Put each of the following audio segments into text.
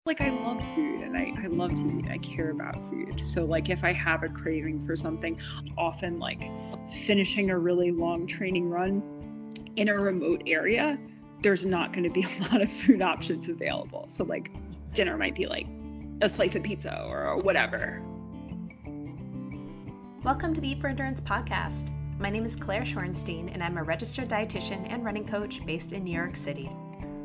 like I love food and I love to eat. I care about food. So like if I have a craving for something, often like finishing a really long training run in a remote area, there's not going to be a lot of food options available. So like dinner might be like a slice of pizza or whatever. Welcome to the Eat for Endurance podcast. My name is Claire Shorenstein and I'm a registered dietitian and running coach based in New York City.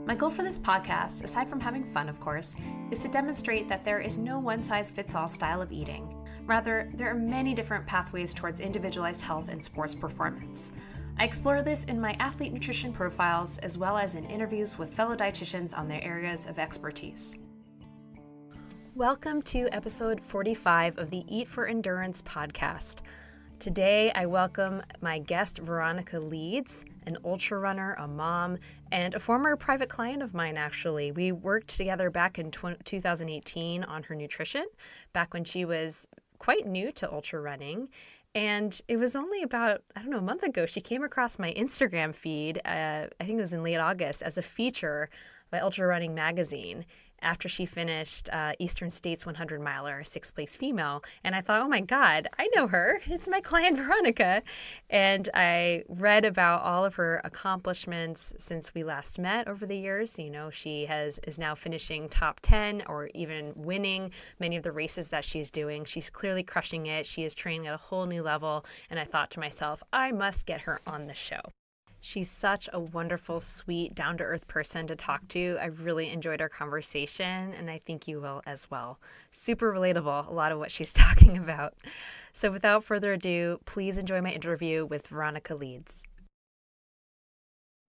My goal for this podcast, aside from having fun of course, is to demonstrate that there is no one-size-fits-all style of eating. Rather, there are many different pathways towards individualized health and sports performance. I explore this in my athlete nutrition profiles as well as in interviews with fellow dietitians on their areas of expertise. Welcome to episode 45 of the Eat for Endurance podcast. Today, I welcome my guest, Veronica Leeds, an ultrarunner, a mom, and a former private client of mine, actually. We worked together back in 2018 on her nutrition, back when she was quite new to ultra running. And it was only about, a month ago, she came across my Instagram feed, I think it was in late August, as a feature by Ultra Running magazine, after she finished Eastern States 100 miler, 6th place female. And I thought, oh my God, I know her. It's my client, Veronica. And I read about all of her accomplishments since we last met over the years. You know, she is now finishing top 10 or even winning many of the races that she's doing. She's clearly crushing it. She is training at a whole new level. And I thought to myself, I must get her on the show. She's such a wonderful, sweet, down-to-earth person to talk to. I really enjoyed our conversation, and I think you will as well. Super relatable, a lot of what she's talking about. So without further ado, please enjoy my interview with Veronica Leeds.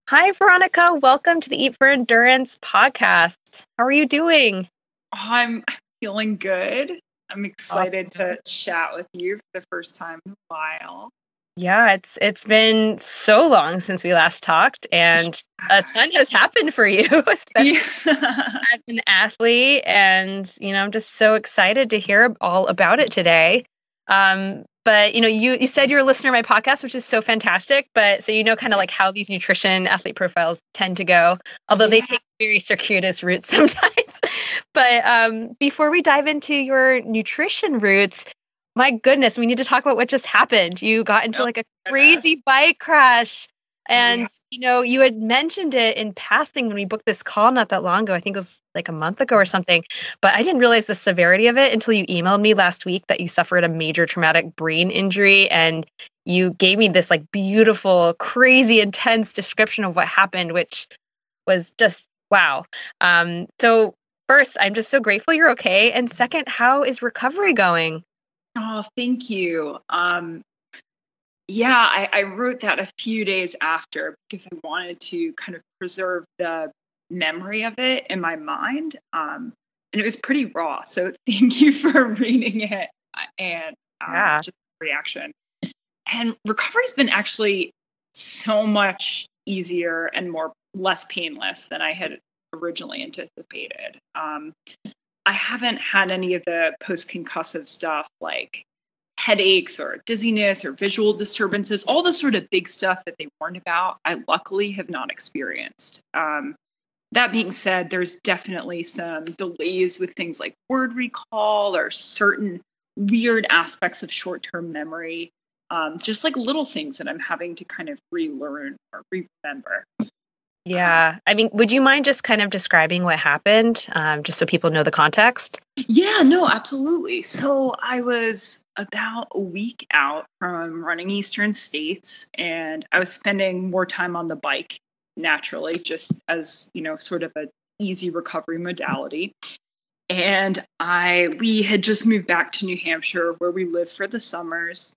Hi, Veronica. Welcome to the Eat for Endurance podcast. How are you doing? I'm feeling good. I'm excited to chat with you for the first time in a while. Yeah, it's been so long since we last talked, and a ton has happened for you, especially as an athlete. And, I'm just so excited to hear all about it today. But, you said you're a listener to my podcast, which is so fantastic. But so kind of like how these nutrition athlete profiles tend to go, although they take very circuitous routes sometimes. But before we dive into your nutrition roots, my goodness, we need to talk about what just happened. You got into like a crazy bike crash. And, you had mentioned it in passing when we booked this call not that long ago. I think it was like a month ago or something. But I didn't realize the severity of it until you emailed me last week that you suffered a major traumatic brain injury. And you gave me this like beautiful, crazy, intense description of what happened, which was just wow. So first, I'm just so grateful you're okay. And second, how is recovery going? Oh, thank you. I wrote that a few days after because I wanted to kind of preserve the memory of it in my mind. And it was pretty raw. So thank you for reading it and just the reaction. And recovery's been actually so much easier and less painless than I had originally anticipated. I haven't had any of the post-concussive stuff like headaches or dizziness or visual disturbances, all the sort of big stuff that they warned about, I luckily have not experienced. That being said, there's definitely some delays with things like word recall or certain weird aspects of short-term memory, just like little things that I'm having to kind of relearn or remember. Yeah. Would you mind just kind of describing what happened, just so people know the context? Yeah, no, absolutely. So I was about a week out from running Eastern States, and I was spending more time on the bike naturally, just as, sort of an easy recovery modality. And we had just moved back to New Hampshire where we live for the summers.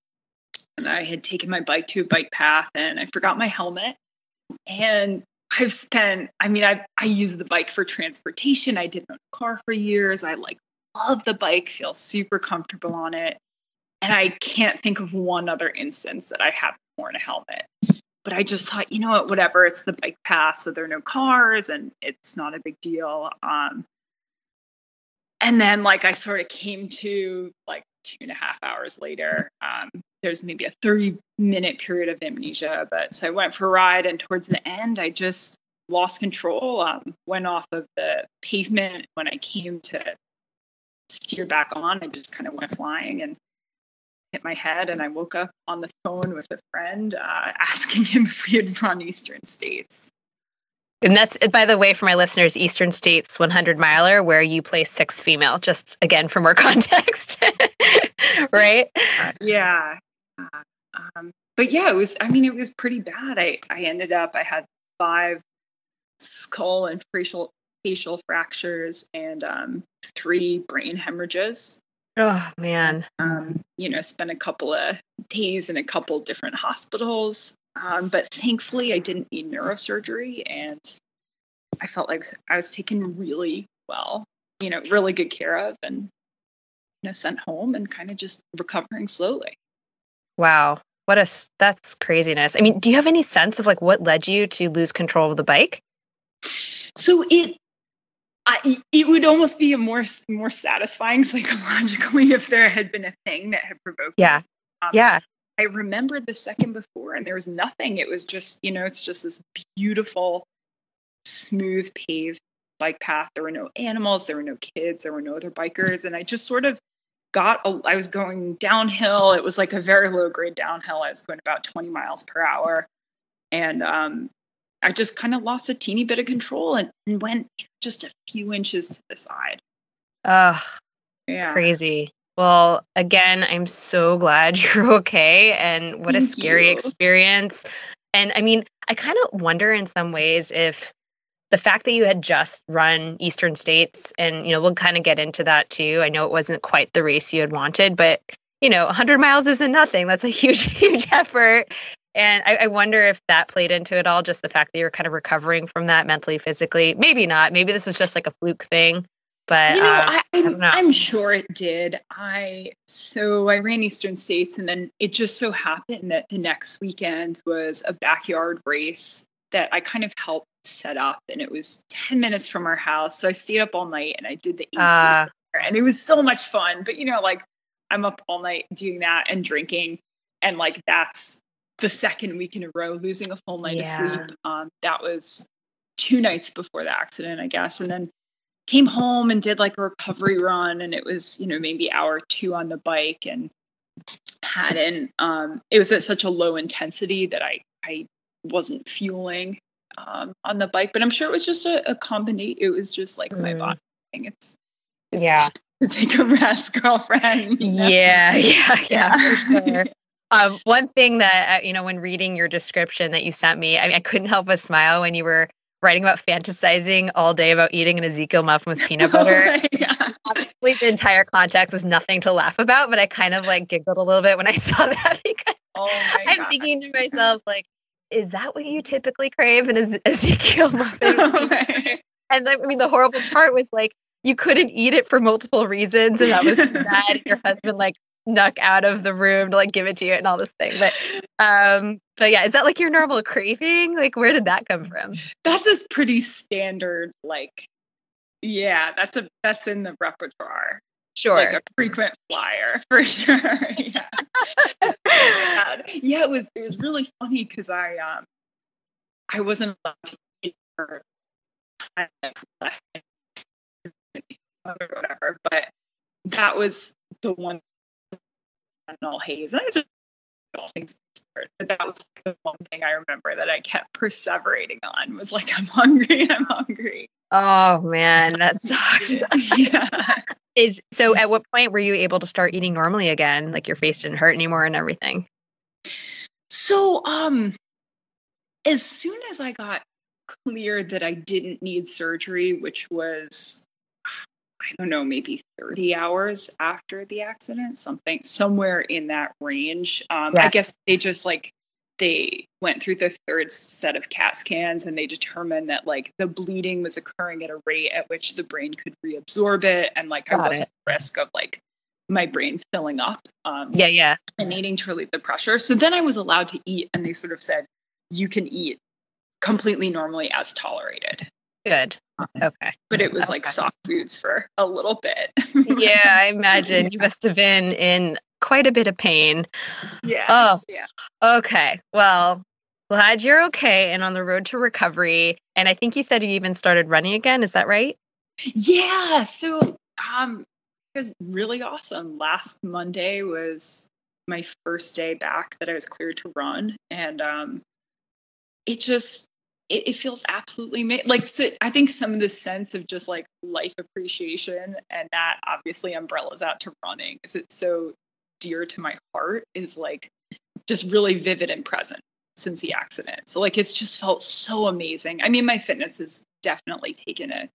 And I had taken my bike to a bike path and I forgot my helmet. And I use the bike for transportation. I didn't own a car for years. I love the bike, feel super comfortable on it. And I can't think of one other instance that I haven't worn a helmet. But I just thought, you know what, whatever, it's the bike path, so there are no cars and it's not a big deal. And then I sort of came to 2.5 hours later. There's maybe a 30-minute period of amnesia, but so I went for a ride, and towards the end, I just lost control, went off of the pavement. When I came to steer back on, I just kind of went flying and hit my head. And I woke up on the phone with a friend asking him if we had run Eastern States. And that's, by the way, for my listeners, Eastern States 100 miler, where you place 6th female, just again for more context. Right? Yeah. But yeah, it was pretty bad. I ended up, I had 5 skull and facial fractures and 3 brain hemorrhages. Oh man. Spent a couple of days in a couple different hospitals. But thankfully I didn't need neurosurgery, and I felt like I was taken really well, really good care of, and sent home and kind of just recovering slowly. Wow. That's craziness. I mean, do you have any sense of like what led you to lose control of the bike? So it would almost be a more satisfying psychologically if there had been a thing that had provoked it. Yeah. I remembered the second before, and there was nothing. It was just, it's just this beautiful, smooth paved bike path. There were no animals, there were no kids, there were no other bikers. And I just sort of I was going downhill. It was like a very low grade downhill. I was going about 20 miles per hour. And I just kind of lost a teeny bit of control and went just a few inches to the side. Yeah. Crazy. Well, again, I'm so glad you're okay, and what a scary experience. And I mean, I kind of wonder in some ways if the fact that you had just run Eastern States, and, we'll kind of get into that too. I know it wasn't quite the race you had wanted, but, 100 miles isn't nothing. That's a huge, huge effort. And I wonder if that played into it all, just the fact that you're kind of recovering from that mentally, physically. Maybe not. Maybe this was just like a fluke thing. But I don't know. I'm sure it did. I ran Eastern States, and then it just so happened that the next weekend was a backyard race that I kind of helped set up, and it was 10 minutes from our house. So I stayed up all night and I did the AC, and it was so much fun. But I'm up all night doing that and drinking, and that's the second week in a row losing a full night of sleep. That was 2 nights before the accident, I guess, and then came home and did a recovery run, and it was, maybe hour 2 on the bike, and it was at such a low intensity that I wasn't fueling on the bike, but I'm sure it was just a combination. It was just my body thing. It's time to take a rest, girlfriend. Yeah, for sure. One thing that, when reading your description that you sent me, I couldn't help but smile when you were writing about fantasizing all day about eating an Ezekiel muffin with peanut butter. Obviously, the entire context was nothing to laugh about, but I kind of giggled a little bit when I saw that, because I'm thinking to myself, is that what you typically crave in an Ezekiel muffin? And the horrible part was you couldn't eat it for multiple reasons, and that was sad. Your husband snuck out of the room to give it to you and all this thing. But yeah, is that your normal craving? Where did that come from? That's a pretty standard, that's in the repertoire. Sure. A frequent flyer for sure. Yeah. Yeah, it was really funny because I wasn't allowed to eat for or whatever, but that was the one all haze. And it's all things, but that was the one thing I remember that I kept perseverating on was I'm hungry. Oh man, that sucks. Yeah. So at what point were you able to start eating normally again? Your face didn't hurt anymore and everything? So as soon as I got clear that I didn't need surgery, which was, I don't know, maybe 30 hours after the accident, somewhere in that range. I guess they just they went through the 3rd set of CAT scans, and they determined that the bleeding was occurring at a rate at which the brain could reabsorb it. And I wasn't at risk of my brain filling up. And needing to relieve the pressure. So then I was allowed to eat, and they sort of said, you can eat completely normally as tolerated. Good. Okay. But it was soft foods for a little bit. Yeah, I imagine you must have been in quite a bit of pain. Yeah. Oh, yeah. Okay. Well, Glad you're okay and on the road to recovery. And I think you said you even started running again. Is that right? Yeah. So it was really awesome. Last Monday was my first day back that I was cleared to run. And it feels absolutely like, so I think some of the sense of just like life appreciation, and that obviously umbrellas out to running because it's so dear to my heart, is like just really vivid and present since the accident. So like it's just felt so amazing. I mean, my fitness has definitely taken a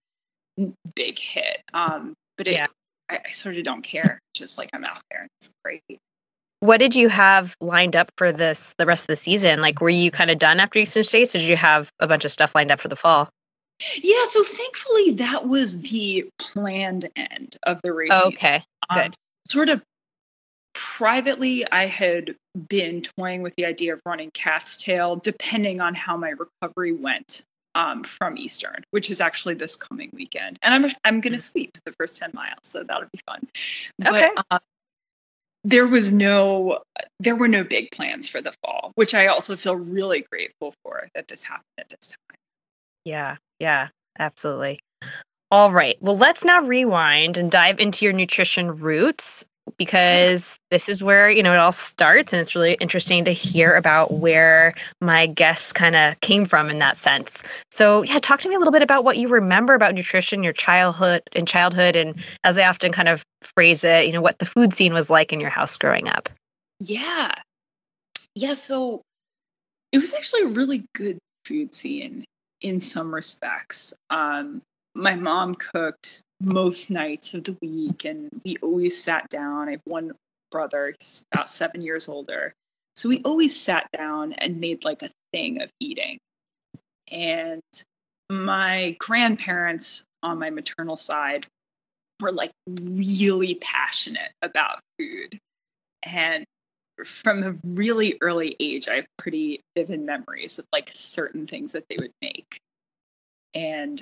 big hit, but Yeah. I sort of don't care. Just like I'm out there and it's great. What did you have lined up for the rest of the season? Like, were you kind of done after Eastern States, or did you have a bunch of stuff lined up for the fall? Yeah, so thankfully that was the planned end of the race season. Okay, good. Sort of privately, I had been toying with the idea of running Cat's Tail, depending on how my recovery went from Eastern, which is actually this coming weekend. And I'm going to sweep the first 10 miles, so that'll be fun. Okay. But there were no big plans for the fall, which I also feel really grateful for that this happened at this time. Yeah, absolutely. All right. Well, let's now rewind and dive into your nutrition roots, because this is where, it all starts. And it's really interesting to hear about where my guests kind of came from in that sense. So yeah, talk to me a little bit about what you remember about nutrition, your childhood, and as I often kind of phrase it, what the food scene was like in your house growing up. Yeah. So it was actually a really good food scene in some respects. My mom cooked most nights of the week, and we always sat down. I have one brother, he's about 7 years older. So we always sat down and made like a thing of eating. And my grandparents on my maternal side were like really passionate about food. And from a really early age, I have pretty vivid memories of like certain things that they would make. And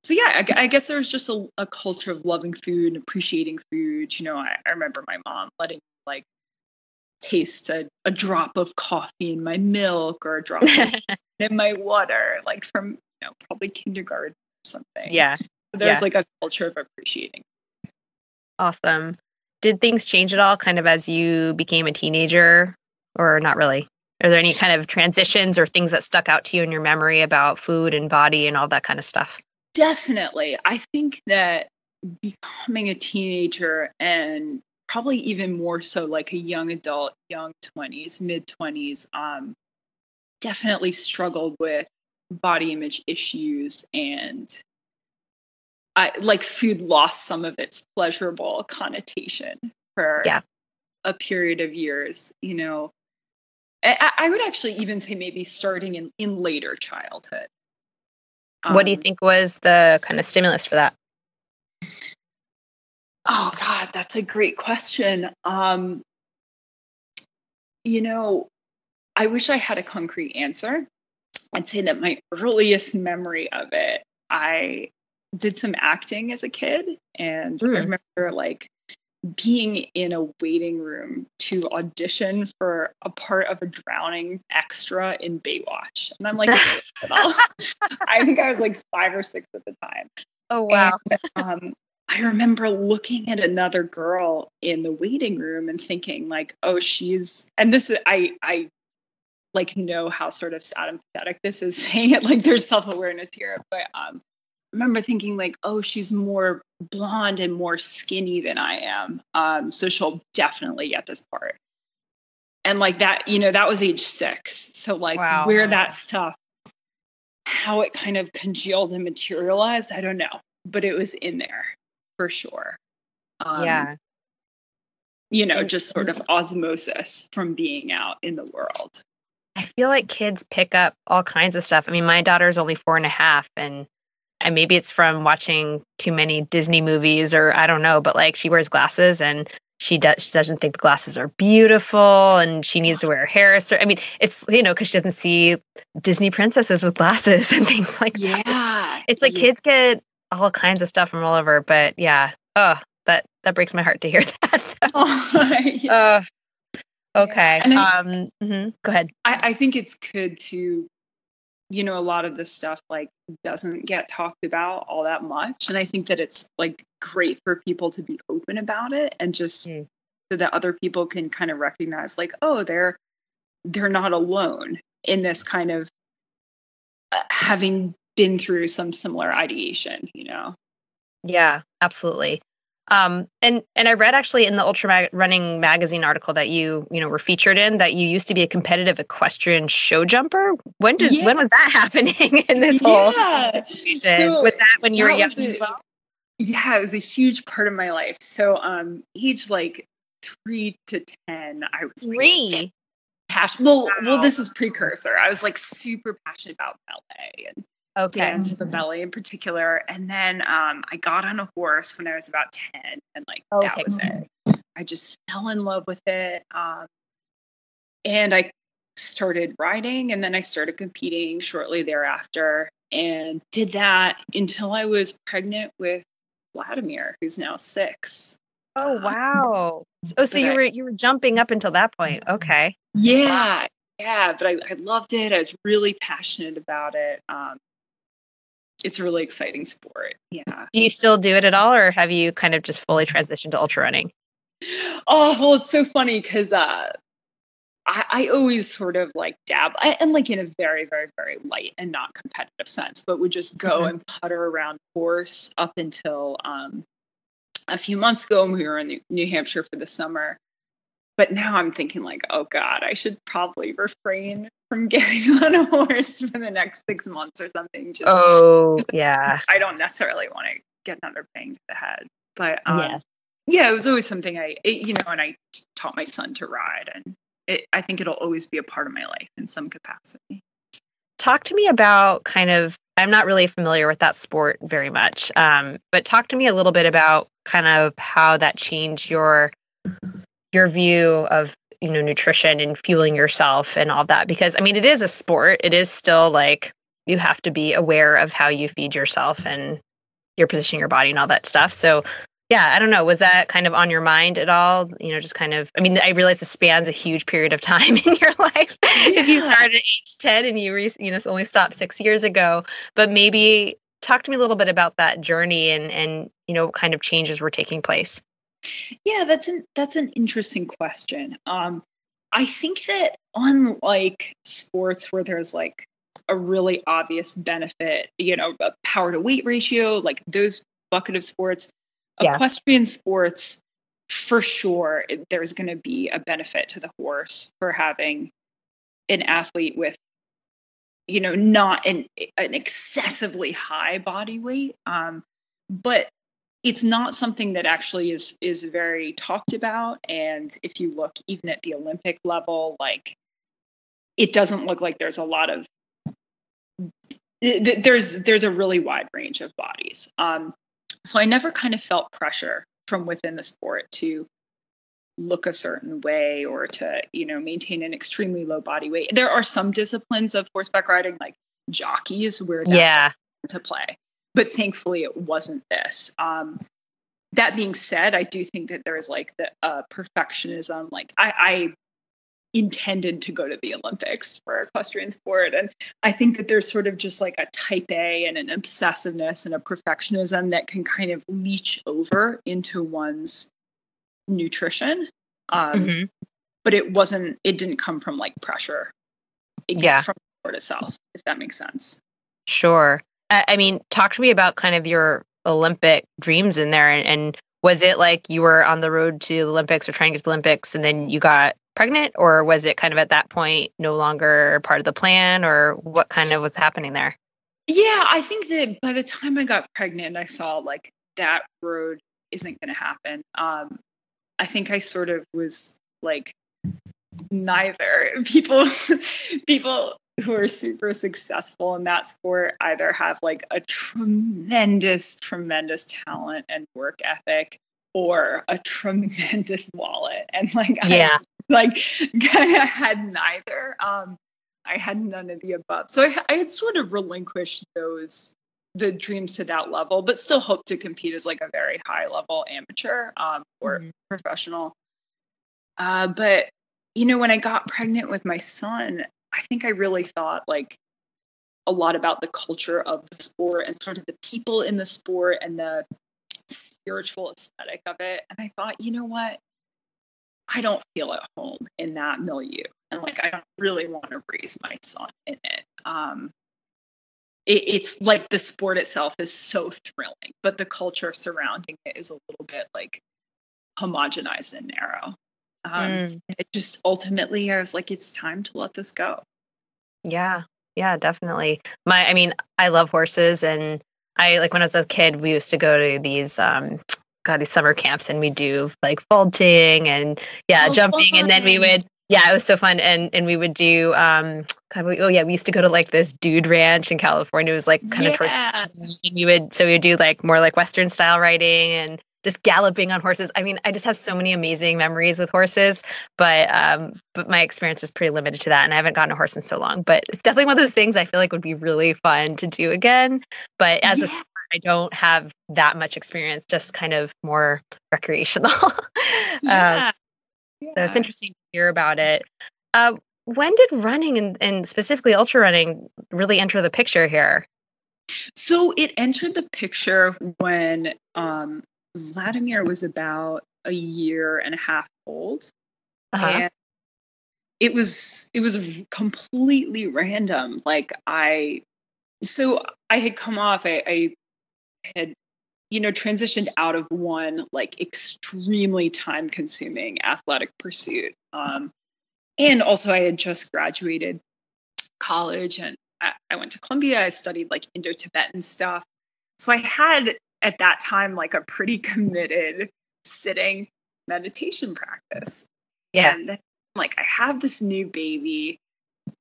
so yeah, I guess there was just a culture of loving food and appreciating food. I remember my mom letting like taste a drop of coffee in my milk or a drop in my water, like from probably kindergarten or something. Yeah. So there's like a culture of appreciating. Awesome. Did things change at all kind of as you became a teenager, or not really? Are there any kind of transitions or things that stuck out to you in your memory about food and body and all that kind of stuff? Definitely. I think that becoming a teenager, and probably even more so like a young adult, young 20s, mid 20s, definitely struggled with body image issues, and like food lost some of its pleasurable connotation for a period of years. I would actually even say maybe starting in later childhood. What do you think was the kind of stimulus for that? Oh God, that's a great question. I wish I had a concrete answer. I'd say that my earliest memory of it, I did some acting as a kid, and I remember like being in a waiting room to audition for a part of a drowning extra in Baywatch. And I'm like, I think I was like 5 or 6 at the time. Oh, wow. And, I remember looking at another girl in the waiting room and thinking like, oh, and this is, I like know how sort of sad and pathetic this is saying it, like there's self-awareness here. But I remember thinking like, oh, she's more blonde and more skinny than I am. So she'll definitely get this part. And like that, that was age 6. So like where that stuff, how it kind of congealed and materialized, I don't know, but it was in there for sure. Just sort of osmosis from being out in the world. I feel like kids pick up all kinds of stuff. I mean, my daughter's only 4.5, and maybe it's from watching too many Disney movies, or I don't know, but like she wears glasses and she doesn't think the glasses are beautiful, and she needs to wear her hair. So, I mean, it's, because she doesn't see Disney princesses with glasses and things like that. Yeah. It's like kids get all kinds of stuff from all over, but yeah. Oh, that breaks my heart to hear that. Okay. Go ahead. I think it's good to, a lot of this stuff like doesn't get talked about all that much. And I think that it's like great for people to be open about it and just so that other people can kind of recognize like, oh, they're not alone in this kind of having been through some similar ideation, Yeah, absolutely. And I read actually in the Ultrarunning magazine article that you were featured in that you used to be a competitive equestrian show jumper. When was that happening in this whole situation? So was that when you were young? Yeah, it was a huge part of my life. So age like 3 to 10, I was like passionate. Well, this is precursor. I was like super passionate about ballet and dance, but ballet in particular. And then I got on a horse when I was about 10, and like that was it. I just fell in love with it. And I started riding, and then I started competing shortly thereafter, and did that until I was pregnant with Vladimir, who's now 6. Oh wow! So you were jumping up until that point. Okay. Yeah, but I loved it. I was really passionate about it. It's a really exciting sport. Yeah. Do you still do it at all, or have you kind of just fully transitioned to ultra running? Oh, well, it's so funny because I always sort of like dabble, and like in a very, very, very light and not competitive sense, but would just go and putter around horse up until a few months ago when we were in New Hampshire for the summer. But now I'm thinking like, oh God, I should probably refrain from getting on a horse for the next 6 months or something. Yeah. I don't necessarily want to get another bang to the head. But yeah, it was always something and I taught my son to ride, and I think it'll always be a part of my life in some capacity. Talk to me about I'm not really familiar with that sport very much, but talk to me a little bit about kind of how that changed your view of nutrition and fueling yourself and all that, because I mean it is a sport. It is still like you have to be aware of how you feed yourself and you're positioning your body and all that stuff. So yeah, I don't know, was that kind of on your mind at all? Just kind of, I mean, I realize it spans a huge period of time in your life. If you started at age 10 and you only stopped 6 years ago, but maybe talk to me a little bit about that journey and what kind of changes were taking place. Yeah, that's an interesting question. I think that unlike sports where there's like a really obvious benefit, a power to weight ratio, like those bucket of sports, equestrian sports, for sure, there's going to be a benefit to the horse for having an athlete with, not an excessively high body weight. But it's not something that actually is very talked about. And if you look even at the Olympic level, like it doesn't look like there's a lot of, there's a really wide range of bodies. So I never kind of felt pressure from within the sport to look a certain way or to, maintain an extremely low body weight. There are some disciplines of horseback riding, like jockeys, where that to play. But thankfully, it wasn't this. That being said, I do think that there is like the perfectionism. Like I intended to go to the Olympics for equestrian sport, and I think that there's sort of just like a type A and an obsessiveness and a perfectionism that can kind of leach over into one's nutrition. But it didn't come from like pressure. It came from the sport itself, if that makes sense. Sure. I mean, talk to me about kind of your Olympic dreams in there. And was it like you were on the road to the Olympics or trying to get to the Olympics and then you got pregnant? Or was it kind of at that point no longer part of the plan? Or what kind of was happening there? Yeah, I think that by the time I got pregnant, I saw like that road isn't going to happen. I think I sort of was like neither. People who are super successful in that sport either have like a tremendous talent and work ethic or a tremendous wallet. And like, I kind of had neither. I had none of the above. So I had sort of relinquished the dreams to that level, but still hope to compete as like a very high level amateur or professional. But when I got pregnant with my son, I think I really thought like a lot about the culture of the sport and sort of the people in the sport and the spiritual aesthetic of it. And I thought, you know what? I don't feel at home in that milieu. And like, I don't really want to raise my son in it. It's like the sport itself is so thrilling, but the culture surrounding it is a little bit like homogenized and narrow. It just ultimately, I was like, it's time to let this go. Yeah, definitely. I love horses, and I like when I was a kid, we used to go to these these summer camps, and we do like vaulting and jumping, fun. And then we would it was so fun, and we would do we used to go to like this dude ranch in California. It was like kind of and we would do like more like Western style riding and just galloping on horses. I mean, I just have so many amazing memories with horses, but my experience is pretty limited to that, and I haven't gotten a horse in so long. But it's definitely one of those things I feel like would be really fun to do again. But as a sport, I don't have that much experience, just kind of more recreational. So it's interesting to hear about it. When did running and specifically ultra running really enter the picture here? So it entered the picture when Vladimir was about a year and a half old. And it was completely random. Like I had come off, I had, transitioned out of one like extremely time consuming athletic pursuit. And also I had just graduated college, and I went to Columbia. I studied like Indo-Tibetan stuff. So I had at that time like a pretty committed sitting meditation practice. And then, like, I have this new baby,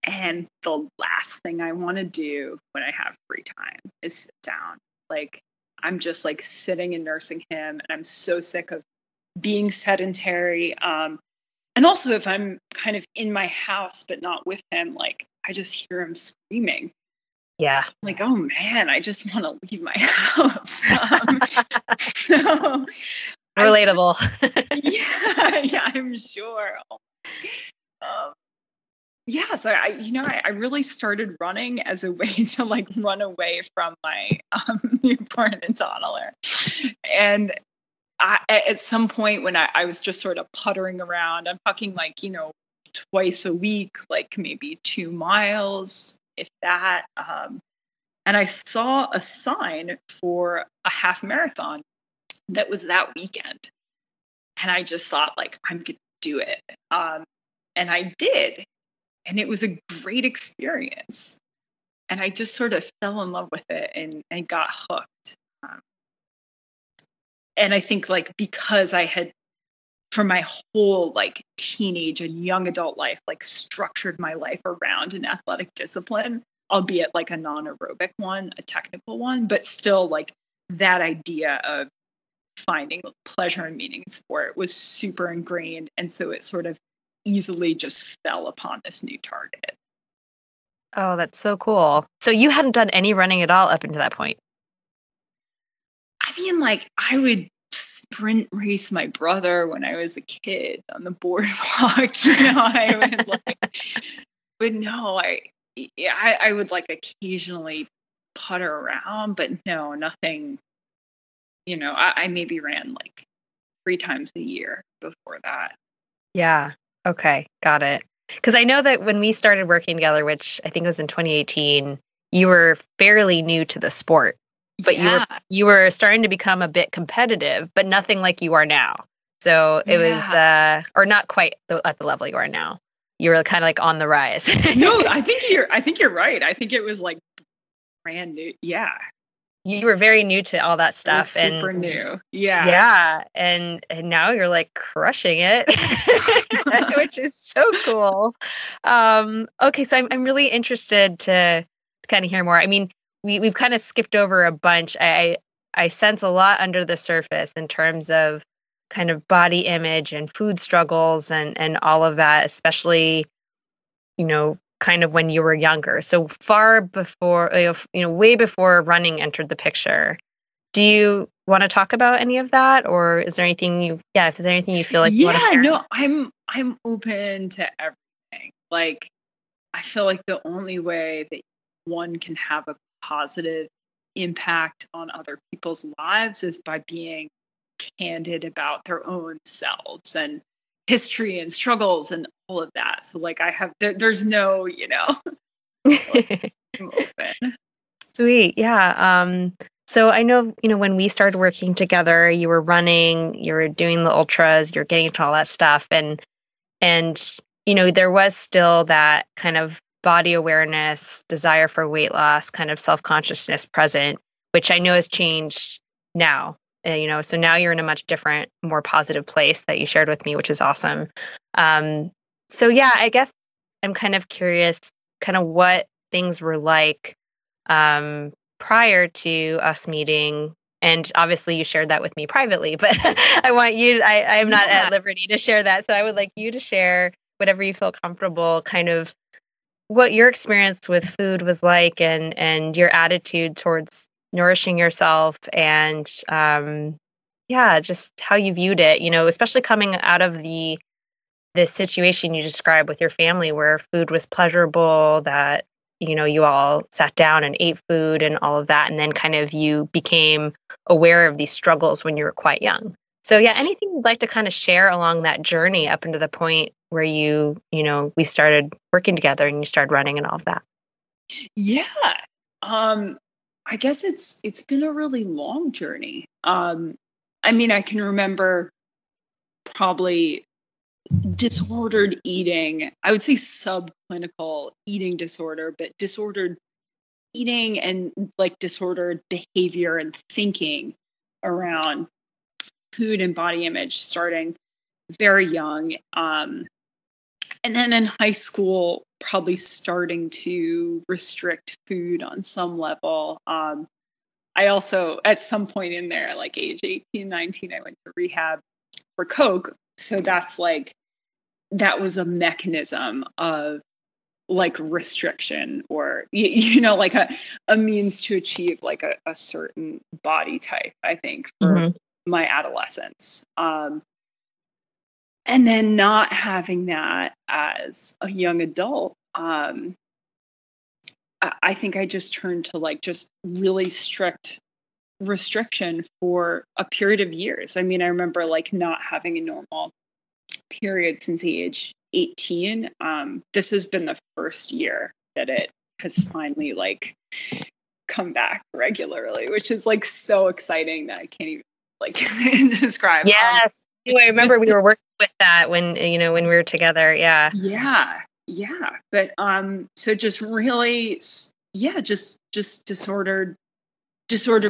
and the last thing I want to do when I have free time is sit down. Like, I'm just like sitting and nursing him, and I'm so sick of being sedentary. And also if I'm kind of in my house but not with him, like I just hear him screaming. Yeah. I'm like, oh man, I just want to leave my house. So relatable. I'm sure. So I really started running as a way to like run away from my newborn and toddler. And at some point when I was just sort of puttering around, I'm talking like, twice a week, like maybe 2 miles, if that. And I saw a sign for a half marathon that was that weekend. And I just thought like, I'm going to do it. And I did. And it was a great experience. And I just sort of fell in love with it and got hooked. And I think like, because I had, for my whole like teenage and young adult life, like structured my life around an athletic discipline, albeit like a non-aerobic one, a technical one, but still like that idea of finding pleasure and meaning in sport was super ingrained. And so it sort of easily just fell upon this new target. Oh, that's so cool. So you hadn't done any running at all up until that point? I mean, like I would sprint race my brother when I was a kid on the boardwalk. I would like, but no, I would like occasionally putter around, but no, nothing. I maybe ran like 3 times a year before that. Yeah. Okay. Got it. Because I know that when we started working together, which I think was in 2018, you were fairly new to the sport, but you were starting to become a bit competitive, but nothing like you are now. So it was, or not quite at the level you are now. You were kind of like on the rise. No, I think you're right. I think it was like brand new. Yeah. You were very new to all that stuff. Super new. Yeah. Yeah. And now you're like crushing it, which is so cool. Okay. So I'm really interested to kind of hear more. I mean, we've kind of skipped over a bunch. I sense a lot under the surface in terms of kind of body image and food struggles and all of that, especially, kind of when you were younger. So far before, way before running entered the picture, Do you want to talk about any of that, or is there anything if there's anything you feel like you want to share? No, I'm open to everything. Like, I feel like the only way that one can have a positive impact on other people's lives is by being candid about their own selves and history and struggles and all of that. So like there's no, I'm open. Sweet. Yeah. So I know, when we started working together, you were running, you were doing the ultras, you're getting into all that stuff. And, there was still that kind of body awareness, desire for weight loss, kind of self-consciousness present, which I know has changed now. So now you're in a much different, more positive place that you shared with me, which is awesome. So yeah, I guess I'm kind of curious kind of what things were like prior to us meeting. And obviously you shared that with me privately, but I want you, I'm not at liberty to share that. So I would like you to share whatever you feel comfortable, kind of what your experience with food was like and your attitude towards nourishing yourself and, just how you viewed it, especially coming out of this situation you described with your family where food was pleasurable, that you all sat down and ate food and all of that. And then kind of you became aware of these struggles when you were quite young. So yeah, anything you'd like to kind of share along that journey up into the point where we started working together and you started running and all of that? Yeah. I guess it's been a really long journey. I can remember probably disordered eating. I would say subclinical eating disorder, but disordered eating and like disordered behavior and thinking around food and body image starting very young. And then in high school, probably starting to restrict food on some level. I also, at some point in there, like age 18, 19, I went to rehab for coke. So that was a mechanism of like restriction or, like a means to achieve like a certain body type, I think, for my adolescence. And then not having that as a young adult, I think I just turned to like just really strict restriction for a period of years. I remember like not having a normal period since age 18. This has been the first year that it has finally like come back regularly, which is like so exciting that I can't even like describe. Yes. I remember we were working with that when we were together. Yeah. Yeah. But, so just really, just disordered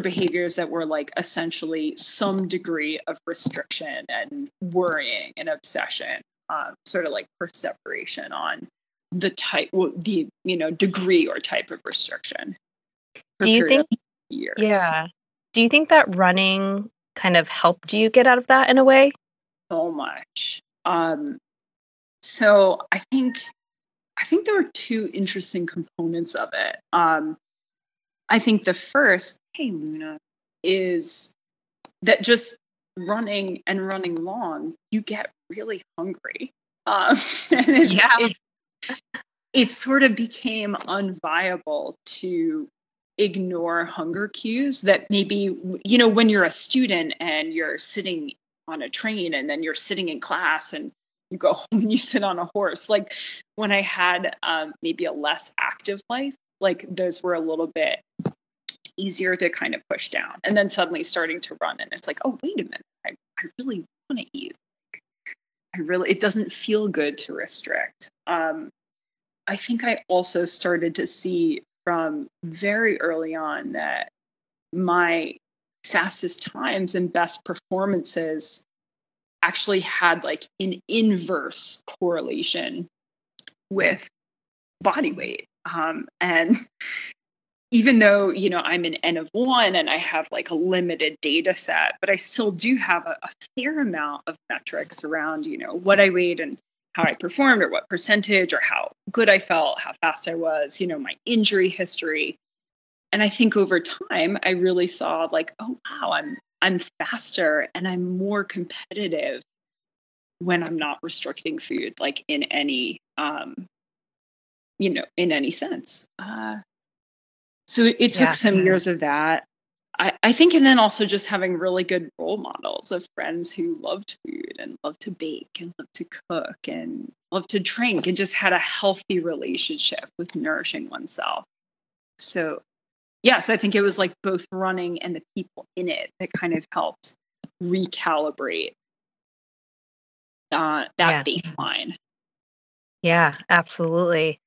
behaviors that were like essentially some degree of restriction and worrying and obsession, sort of like perseveration on the type, degree or type of restriction. Do you think, years. Yeah. Do you think that running kind of helped you get out of that in a way? So much. So I think there are two interesting components of it. I think the first, hey Luna, is that just running long, you get really hungry. It sort of became unviable to ignore hunger cues that maybe, when you're a student and you're sitting on a train and then you're sitting in class and you go home and you sit on a horse. Like when I had maybe a less active life, like those were a little bit easier to kind of push down. And then suddenly starting to run and it's like, oh, wait a minute, I really want to eat. It doesn't feel good to restrict. I think I also started to see from very early on that my fastest times and best performances actually had like an inverse correlation with body weight. And even though, I'm an N of 1 and I have like a limited data set, but I still do have a fair amount of metrics around, what I weighed and how I performed or what percentage or how good I felt, how fast I was, my injury history. And I think over time, I really saw like, oh, wow, I'm faster and I'm more competitive when I'm not restricting food, like in any, in any sense. So it took some years of that. I think, and then also just having really good role models of friends who loved food and loved to bake and loved to cook and loved to drink and just had a healthy relationship with nourishing oneself. So, so I think it was like both running and the people in it that kind of helped recalibrate that baseline. Yeah, absolutely.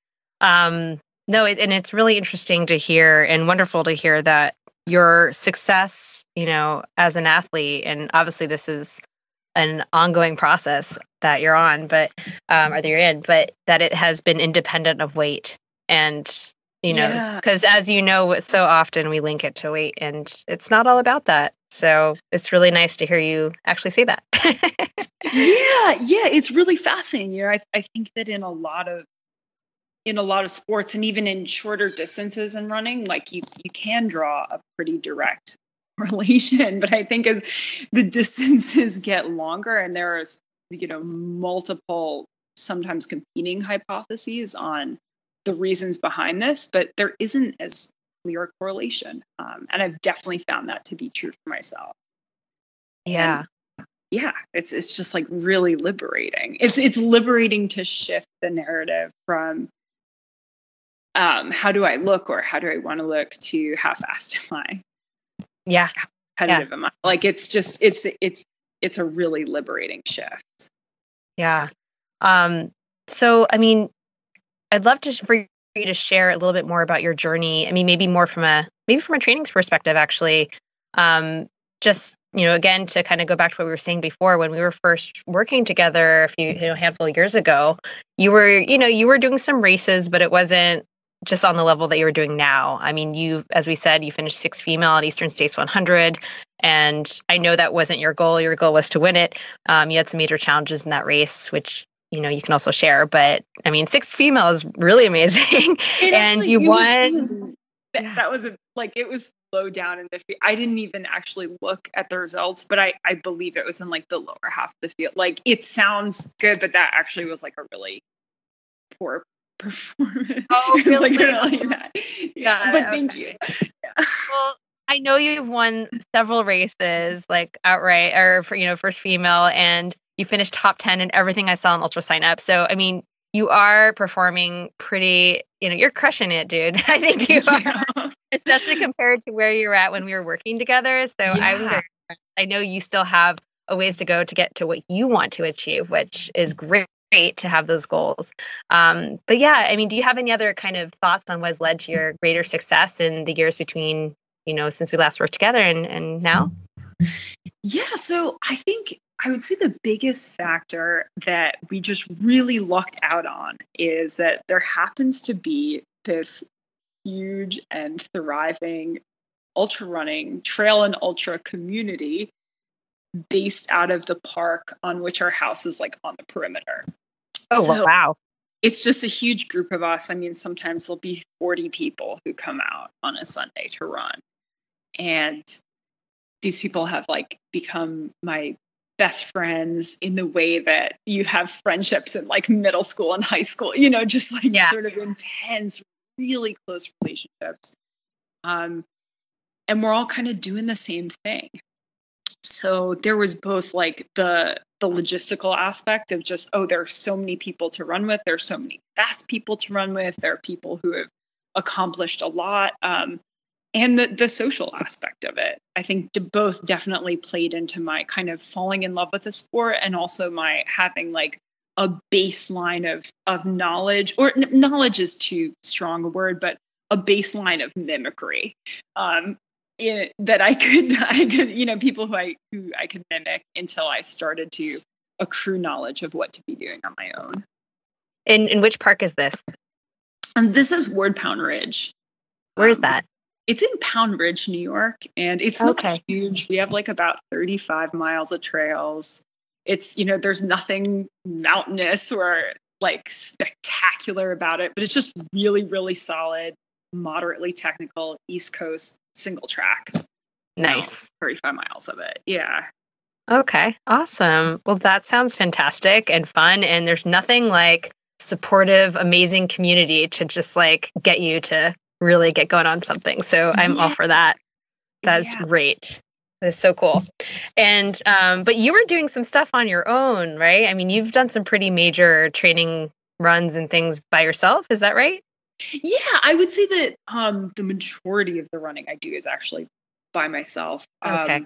And it's really interesting to hear and wonderful to hear that your success, as an athlete, and obviously this is an ongoing process that you're on, but or that you're in, but that it has been independent of weight. And because as you know, so often we link it to weight, and it's not all about that. So it's really nice to hear you actually say that. It's really fascinating. I think that in a lot of sports, and even in shorter distances in running, like you can draw a pretty direct correlation. But I think as the distances get longer and there is, multiple, sometimes competing hypotheses on the reasons behind this, but there isn't as clear a correlation. And I've definitely found that to be true for myself. Yeah. And it's just like really liberating. It's liberating to shift the narrative from how do I look or how do I want to look to how fast am I? Yeah. How competitive am I? Like it's just it's a really liberating shift. Yeah. So I mean, I'd love for you to share a little bit more about your journey. I mean, maybe from a training perspective, actually. Just, again, to kind of go back to what we were saying before, when we were first working together a few, handful of years ago, you were doing some races, but it wasn't just on the level that you were doing now. I mean, as we said, you finished 6th female at Eastern States 100. And I know that wasn't your goal. Your goal was to win it. You had some major challenges in that race, which, you can also share. But I mean, 6th female is really amazing. And you won. That was it was low down in the field. I didn't even actually look at the results, but I believe it was in like the lower half of the field. Like it sounds good, but that actually was like a really poor performance. Oh, really? Yeah, but thank you. Yeah. Well, I know you've won several races, like outright, or for 1st female, and you finished top 10 in everything I saw on Ultra Sign Up. So I mean, you are performing pretty, you're crushing it, dude. I think you are, especially compared to where you were at when we were working together. So I know you still have a ways to go to get to what you want to achieve, which is great to have those goals. But yeah, I mean, do you have any other kind of thoughts on what's led to your greater success in the years between, since we last worked together and now? Yeah. So I think I would say the biggest factor that we just really lucked out on is that there happens to be this huge and thriving ultra running trail and ultra community based out of the park on which our house is like on the perimeter. Oh, so wow. It's just a huge group of us. I mean, sometimes there'll be 40 people who come out on a Sunday to run. And these people have like become my best friends in the way that you have friendships in like middle school and high school, just like sort of intense, really close relationships. And we're all kind of doing the same thing. So there was both like the logistical aspect of just, there are so many people to run with. There's so many fast people to run with. There are people who have accomplished a lot. And the social aspect of it, I think both definitely played into my kind of falling in love with the sport and also my having like a baseline of knowledge, or knowledge is too strong a word, but a baseline of mimicry that I could, people who I could mimic until I started to accrue knowledge of what to be doing on my own. In which park is this? And this is Word Pound Ridge. Where is that? It's in Pound Ridge, New York, and it's not huge. We have like about 35 miles of trails. It's, there's nothing mountainous or like spectacular about it, but it's just really, really solid. moderately technical East Coast single track. Nice. 35 miles of it. Yeah. Okay, awesome. Well, that sounds fantastic and fun. And there's nothing like supportive, amazing community to just like get you to really get going on something. So I'm all for that. That's great. That's so cool. And, but you were doing some stuff on your own, right? I mean, you've done some pretty major training runs and things by yourself. Is that right? Yeah, I would say that the majority of the running I do is actually by myself. Okay.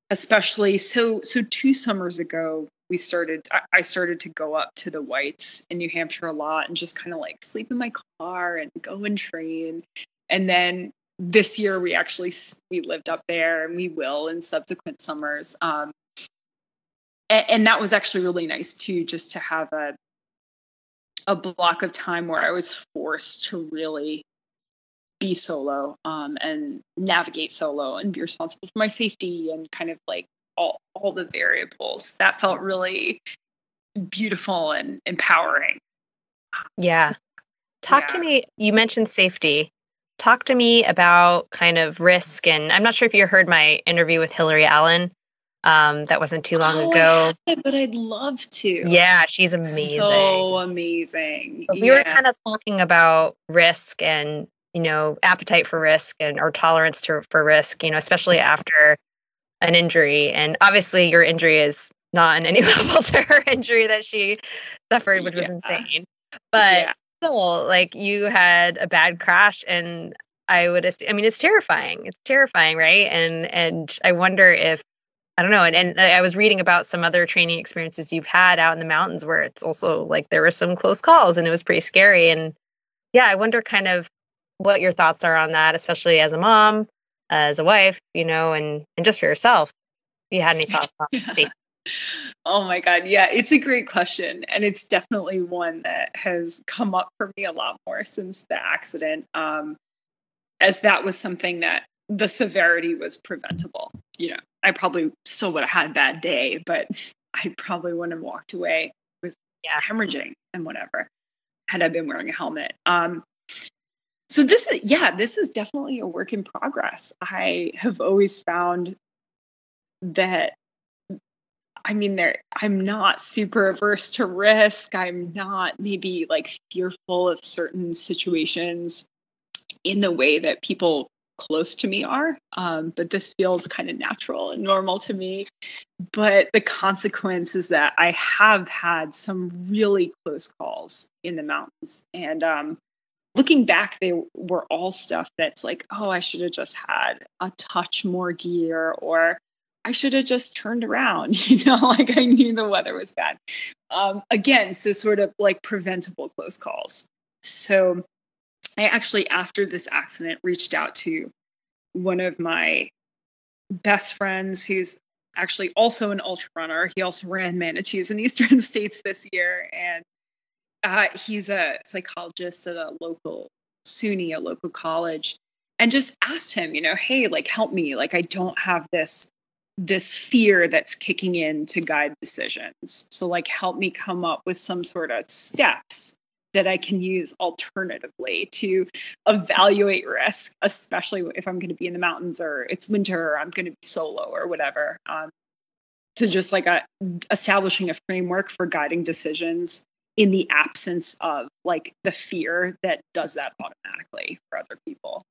Especially so 2 summers ago, I started to go up to the Whites in New Hampshire a lot and just kind of like sleep in my car and go and train. And then this year we lived up there, and we will in subsequent summers. And that was actually really nice too, just to have a block of time where I was forced to really be solo, and navigate solo and be responsible for my safety and kind of like all the variables. That felt really beautiful and empowering. Yeah. Talk to me. You mentioned safety. Talk to me about kind of risk. And I'm not sure if you heard my interview with Hillary Allen. That wasn't too long ago. But I'd love to. Yeah, she's amazing. So amazing. But we were kind of talking about risk and, appetite for risk and our tolerance for risk, especially after an injury. And obviously your injury is not on any level to her injury that she suffered, which was insane. But still, like, you had a bad crash, and it's terrifying. It's terrifying, right? And I wonder if, I don't know. And I was reading about some other training experiences you've had out in the mountains where it's also like there were some close calls and it was pretty scary. And yeah, I wonder kind of what your thoughts are on that, especially as a mom, as a wife, and just for yourself. If you had any thoughts on safety. Oh my God. Yeah, it's a great question. And it's definitely one that has come up for me a lot more since the accident, as that was something that the severity was preventable. I probably still would have had a bad day, but I probably wouldn't have walked away with hemorrhaging and whatever had I been wearing a helmet. So this is definitely a work in progress. I have always found that, I'm not super averse to risk. I'm not maybe like fearful of certain situations in the way that people close to me are. But this feels kind of natural and normal to me. But the consequence is that I have had some really close calls in the mountains. And looking back, they were all stuff that's like, oh, I should have just had a touch more gear, or I should have just turned around, like I knew the weather was bad. Again, so sort of like preventable close calls. So I actually, after this accident, reached out to one of my best friends, who's actually also an ultra runner. He also ran Manatees in Eastern States this year. And he's a psychologist at a local SUNY, a local college, and just asked him, hey, like, help me. Like, I don't have this fear that's kicking in to guide decisions. So like, help me come up with some sort of steps that I can use alternatively to evaluate risk, especially if I'm going to be in the mountains or it's winter or I'm going to be solo or whatever. So just like establishing a framework for guiding decisions in the absence of like the fear that does that automatically for other people.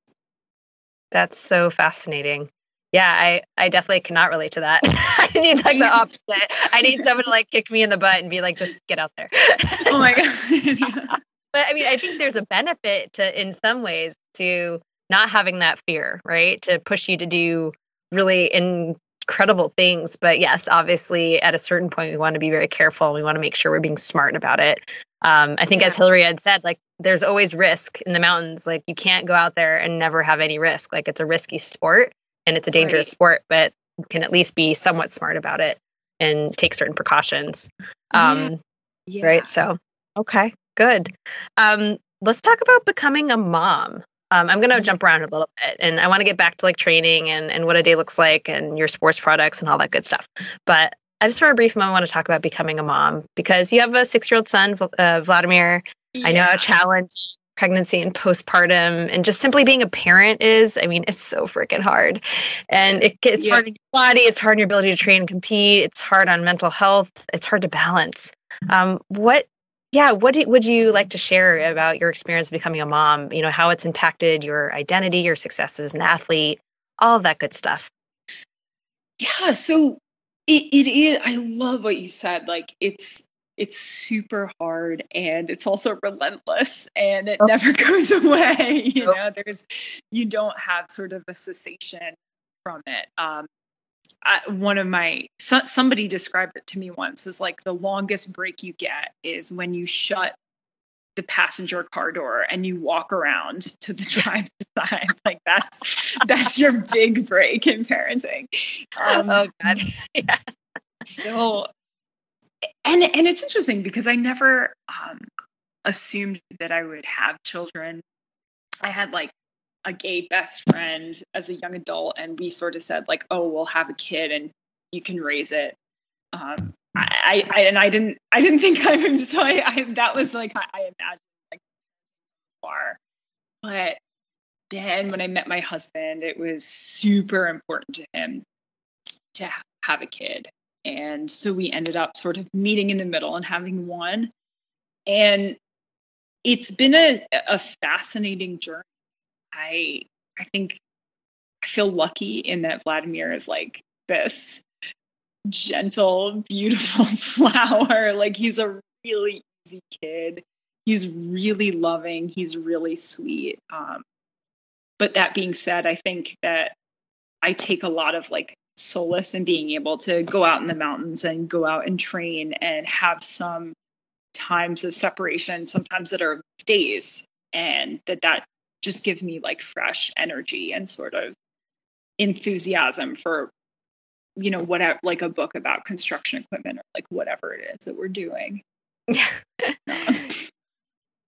That's so fascinating. Yeah, I definitely cannot relate to that. I need like the opposite. I need someone to like kick me in the butt and be like, just get out there. Oh my God. But I think there's a benefit to, in some ways, to not having that fear, right? To push you to do really incredible things. But yes, obviously at a certain point, we want to be very careful. We want to make sure we're being smart about it. I think as Hillary had said, like, there's always risk in the mountains. Like, you can't go out there and never have any risk. Like, it's a risky sport. And it's a dangerous sport, but you can at least be somewhat smart about it and take certain precautions. Right. So, okay, good. Let's talk about becoming a mom. I'm going to jump around a little bit, and I want to get back to like training and what a day looks like and your sports products and all that good stuff. But I just for a brief moment want to talk about becoming a mom, because you have a 6-year-old son, Vladimir. I know how challenging pregnancy and postpartum and just simply being a parent is, I mean, it's so freaking hard. And it's hard on your body. It's hard on your ability to train and compete. It's hard on mental health. It's hard to balance. What would you like to share about your experience becoming a mom? You know, how it's impacted your identity, your success as an athlete, all of that good stuff. Yeah. So it is, I love what you said. Like it's super hard and it's also relentless and it never goes away. You don't have sort of a cessation from it. Somebody described it to me once as like the longest break you get is when you shut the passenger car door and you walk around to the driver's side. Like that's your big break in parenting. Oh God. Yeah. So, and it's interesting because I never assumed that I would have children. I had like a gay best friend as a young adult, and we sort of said like, "Oh, we'll have a kid, and you can raise it." I didn't think I would. So that was like I imagined like far, but then when I met my husband, it was super important to him to have a kid. And so we ended up sort of meeting in the middle and having one. And it's been a fascinating journey. I think I feel lucky in that Vladimir is like this gentle, beautiful flower. Like he's a really easy kid. He's really loving. He's really sweet. But that being said, I think that I take a lot of like solace in being able to go out in the mountains and go out and train and have some times of separation, sometimes that are days, and that just gives me like fresh energy and sort of enthusiasm for, whatever, like a book about construction equipment or like whatever it is that we're doing. Yeah.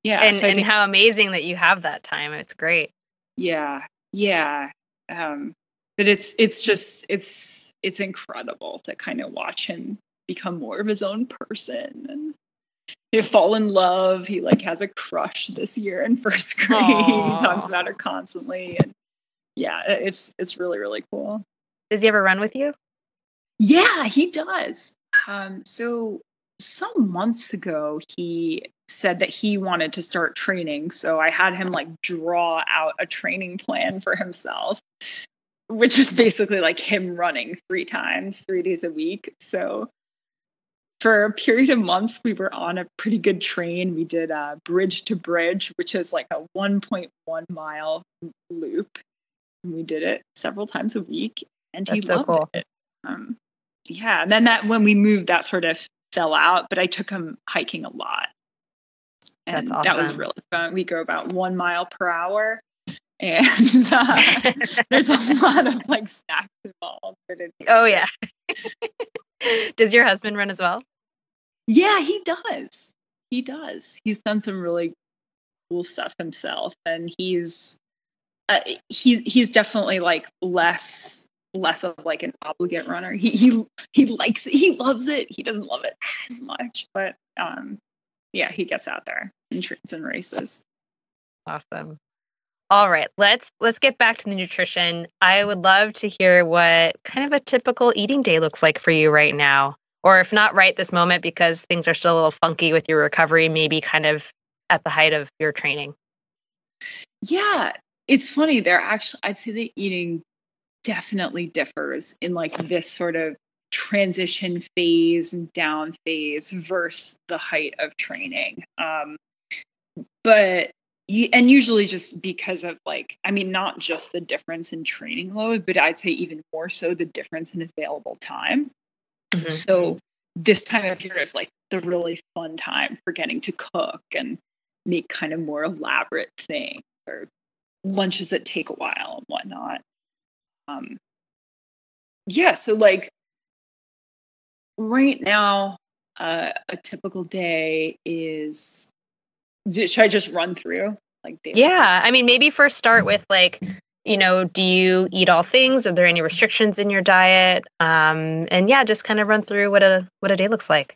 And how amazing that you have that time. It's great. Yeah. Yeah. But it's incredible to kind of watch him become more of his own person and he fall in love. He like has a crush this year in first grade. Aww. He talks about her constantly. And yeah, it's really, really cool. Does he ever run with you? Yeah, he does. So some months ago, he said that he wanted to start training. So I had him like draw out a training plan for himself, which was basically like him running 3 days a week. So for a period of months, we were on a pretty good train. We did bridge to bridge, which is like a 1.1 mile loop. And we did it several times a week, and he loved it. Yeah, and then when we moved, that sort of fell out. But I took him hiking a lot, and that's awesome. That was really fun. We go about 1 mile per hour. And there's a lot of like snacks involved. But yeah. Does your husband run as well? Yeah, he does. He's done some really cool stuff himself, and he's definitely like less of like an obligate runner. He likes it. He loves it. He doesn't love it as much, but yeah, he gets out there and trains and races. Awesome. All right, let's get back to the nutrition. I would love to hear what kind of a typical eating day looks like for you right now. Or if not right this moment, because things are still a little funky with your recovery, maybe kind of at the height of your training. Yeah, it's funny. I'd say the eating definitely differs in like this sort of transition phase and down phase versus the height of training. But usually just because of like, I mean, not just the difference in training load, but I'd say even more so the difference in available time. Mm-hmm. So this time of year is like the really fun time for getting to cook and make kind of more elaborate things or lunches that take a while and whatnot. Yeah. So like right now, a typical day is, should I just run through like daily? Yeah. I mean, maybe first start with like, do you eat all things? Are there any restrictions in your diet? And yeah, just kind of run through what a day looks like.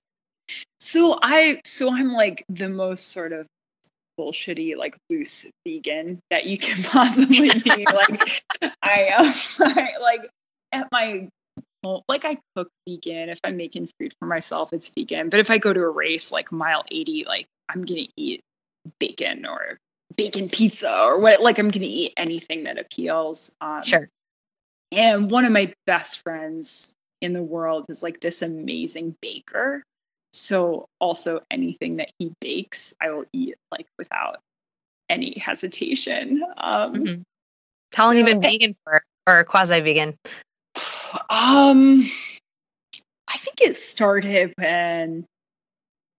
So I'm like the most sort of bullshitty, like loose vegan that you can possibly be. Like I like at my home, like I cook vegan. If I'm making food for myself, it's vegan. But if I go to a race like mile 80, like I'm gonna eat bacon or bacon pizza or what, like I'm gonna eat anything that appeals. Sure. And one of my best friends in the world is like this amazing baker. So also anything that he bakes, I will eat like without any hesitation. How long have you been vegan for, or quasi-vegan? I think it started when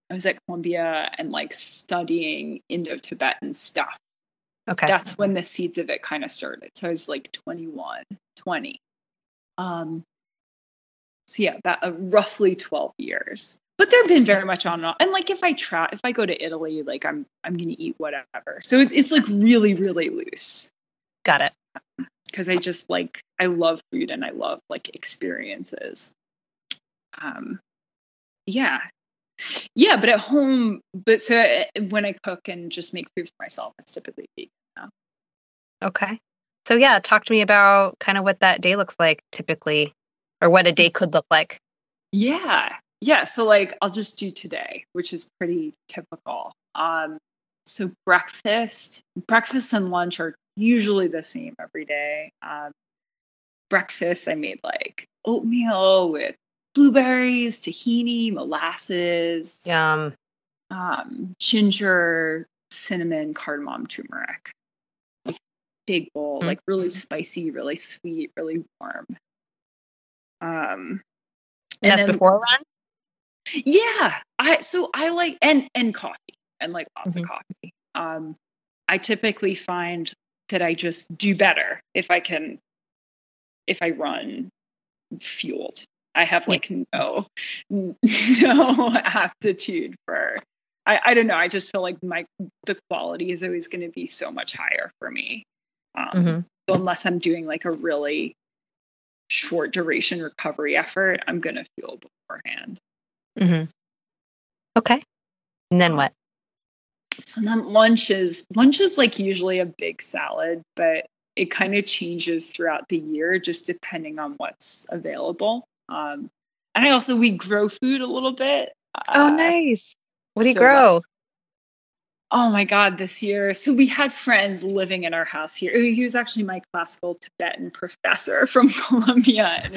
I was at Columbia and like studying Indo-Tibetan stuff. Okay. That's when the seeds of it kind of started. So I was like 21, 20. So yeah, about roughly 12 years. But they've been very much on and off. And like if I go to Italy, like I'm gonna eat whatever. So it's like really, really loose. Got it. Because I just like, I love food and I love like experiences. Yeah. Yeah, but at home, so when I cook and just make food for myself, it's typically vegan now. Okay. So yeah, talk to me about kind of what that day looks like typically, or what a day could look like. Yeah. Yeah. So like, I'll just do today, which is pretty typical. So breakfast and lunch are usually the same every day. Breakfast, I made like oatmeal with blueberries, tahini, molasses, Yum. ginger, cinnamon, cardamom, turmeric. Like big bowl, like really spicy, really sweet, really warm. And that's before run? Yeah. I like and coffee and like lots of coffee. I typically find that I just do better if I run fueled. I have like no aptitude for, I don't know. I just feel like the quality is always going to be so much higher for me. So unless I'm doing like a really short duration recovery effort, I'm going to fuel beforehand. Okay. And then what? So then lunch is like usually a big salad, but it kind of changes throughout the year, just depending on what's available. And we grow food a little bit. Oh, nice. What do you grow? Oh my God, this year. So we had friends living in our house here. He was actually my classical Tibetan professor from Columbia and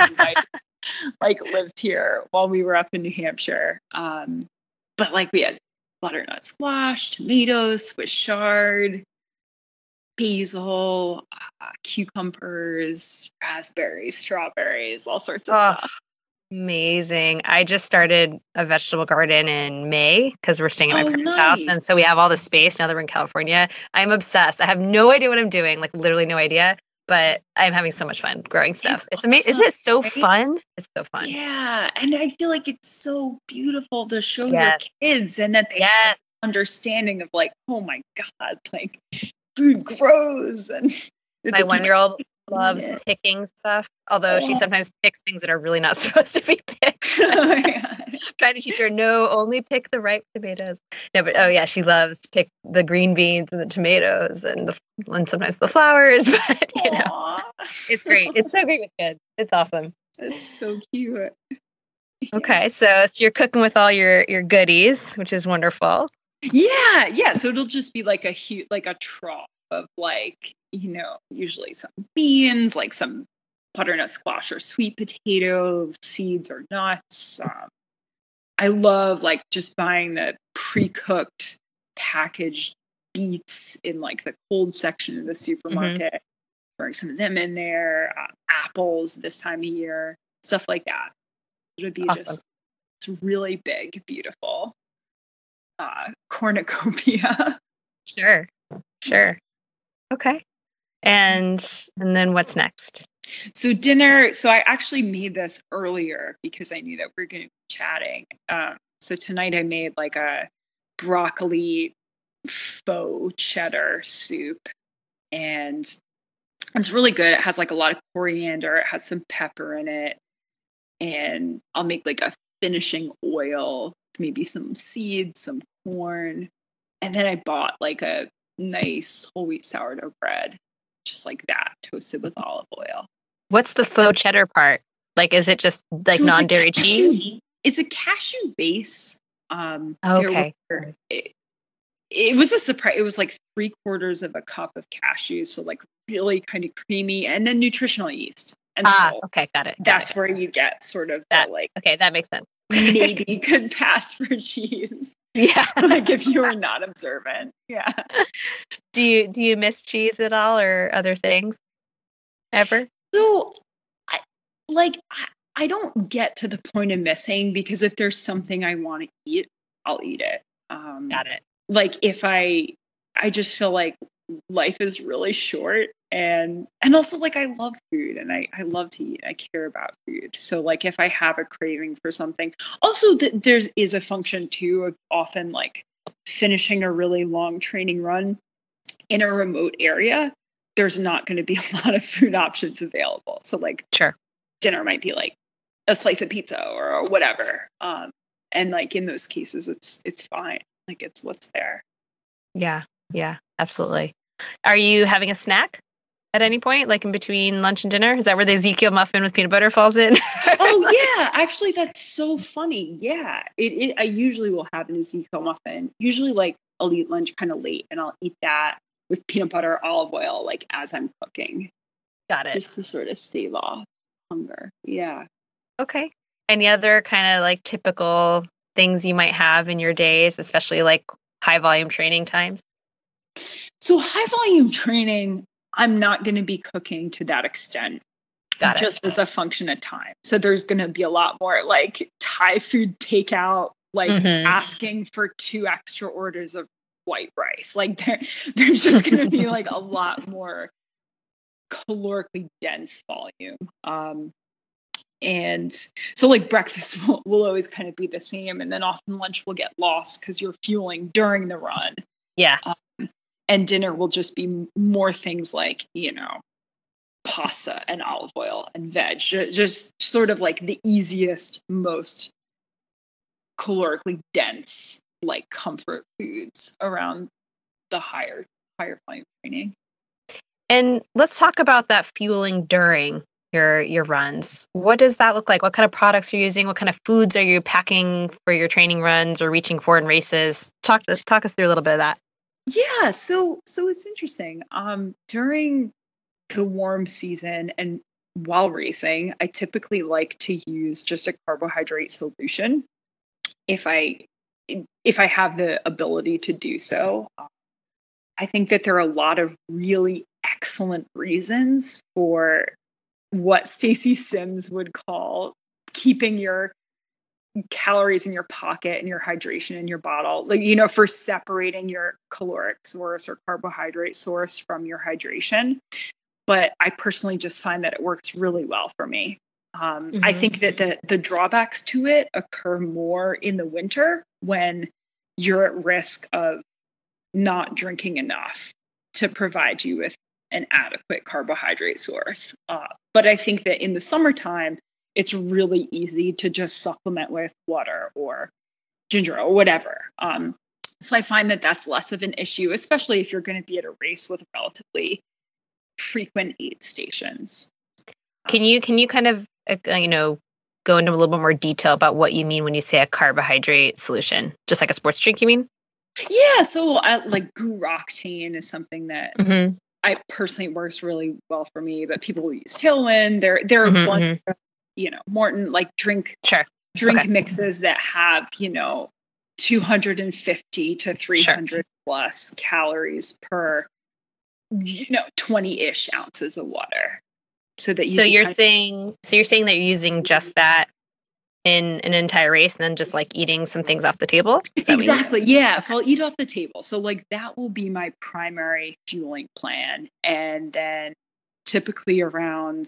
lived here while we were up in New Hampshire. But like we had butternut squash, tomatoes, Swiss chard, basil, cucumbers, raspberries, strawberries, all sorts of stuff. Amazing. I just started a vegetable garden in May because we're staying at my parents' house. And so we have all the space now that we're in California. I'm obsessed. I have no idea what I'm doing, like literally no idea, but I'm having so much fun growing stuff. It's amazing. Isn't it so fun? It's so fun. Yeah. And I feel like it's so beautiful to show your kids and that they have understanding of like, oh my God, like food grows. And my 1-year-old loves picking stuff, although she sometimes picks things that are really not supposed to be picked. Trying to teach her, no, only pick the ripe tomatoes. No, but she loves to pick the green beans and the tomatoes and sometimes the flowers. But it's great. It's so great with kids. It's awesome. It's so cute. Okay, so you're cooking with all your goodies, which is wonderful. Yeah. So it'll just be like a trough of like, usually some beans, like some butternut squash or sweet potato seeds or nuts. I love like just buying the pre-cooked packaged beets in like the cold section of the supermarket, throwing some of them in there, apples this time of year, stuff like that. It'll be awesome. It's really big, beautiful cornucopia. Sure. Okay. And then what's next? So dinner. So I actually made this earlier because I knew that we were going to be chatting. So tonight I made like a broccoli faux cheddar soup, and it's really good. It has like a lot of coriander. It has some pepper in it, and I'll make like a finishing oil, maybe some seeds, some corn. And then I bought like a nice whole wheat sourdough bread, just like that, toasted with olive oil. What's the faux cheddar part? Like, is it just like non-dairy cheese? It's a cashew base. Okay. It was a surprise. It was like 3/4 of a cup of cashews. So like really kind of creamy, and then nutritional yeast. And so okay. Got it. That's where you get sort of that. Like, okay. That makes sense. Maybe could pass for cheese. Yeah. Like if you were not observant. Yeah. Do you miss cheese at all or other things ever? So I don't get to the point of missing, because if there's something I want to eat, I'll eat it. Got it. Like if I just feel like life is really short, and also like I love food, and I love to eat. I care about food. So like if I have a craving for something, also there is a function too of often like finishing a really long training run in a remote area. There's not going to be a lot of food options available. So like sure, dinner might be like a slice of pizza or whatever. And like in those cases, it's fine. Like it's what's there. Yeah, absolutely. Are you having a snack at any point, like in between lunch and dinner? Is that where the Ezekiel muffin with peanut butter falls in? Oh yeah, actually that's so funny. Yeah, I usually will have an Ezekiel muffin. Usually like I'll eat lunch kind of late, and I'll eat that with peanut butter, olive oil, like as I'm cooking. Got it. Just to sort of stave off hunger. Yeah. Okay. Any other kind of like typical things you might have in your days, especially like high volume training times? So high volume training, I'm not going to be cooking to that extent. Got it. Just as a function of time. So there's going to be a lot more like Thai food takeout, like asking for 2 extra orders of white rice. Like there's just going to be like a lot more calorically dense volume. And so like breakfast will always kind of be the same. And then often lunch will get lost because you're fueling during the run. Yeah. And dinner will just be more things like, pasta and olive oil and veg, just sort of like the easiest, most calorically dense, like comfort foods around the higher volume training. And let's talk about that fueling during your runs. What does that look like? What kind of products are you using? What kind of foods are you packing for your training runs or reaching for in races? Talk us through a little bit of that. Yeah, so it's interesting. During the warm season and while racing, I typically like to use just a carbohydrate solution if I have the ability to do so. I think that there are a lot of really excellent reasons for what Stacy Sims would call keeping your calories in your pocket and your hydration in your bottle, like, for separating your caloric source or carbohydrate source from your hydration. But I personally just find that it works really well for me. I think that the drawbacks to it occur more in the winter when you're at risk of not drinking enough to provide you with an adequate carbohydrate source. But I think that in the summertime, it's really easy to just supplement with water or ginger or whatever. So I find that that's less of an issue, especially if you're going to be at a race with relatively frequent aid stations. Can you kind of, go into a little bit more detail about what you mean when you say a carbohydrate solution? Just like a sports drink, you mean? Yeah. So like Guroctane is something that I personally works really well for me, but people will use Tailwind. There are a bunch of, Morton, like drink mixes that have, 250 to 300 plus calories per, 20-ish ounces of water. So that you're saying that you're using just that in an entire race and then just like eating some things off the table? Exactly. Yeah. So I'll eat off the table. So like that will be my primary fueling plan. And then typically I'd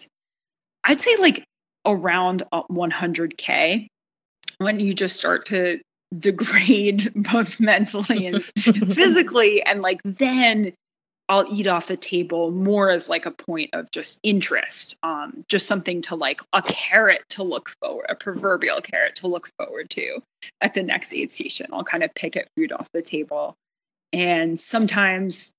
say like around 100K, when you just start to degrade both mentally and physically. And like, then I'll eat off the table more as like a point of just interest, just something to like a proverbial carrot to look forward to at the next aid station. I'll kind of pick at food off the table And sometimes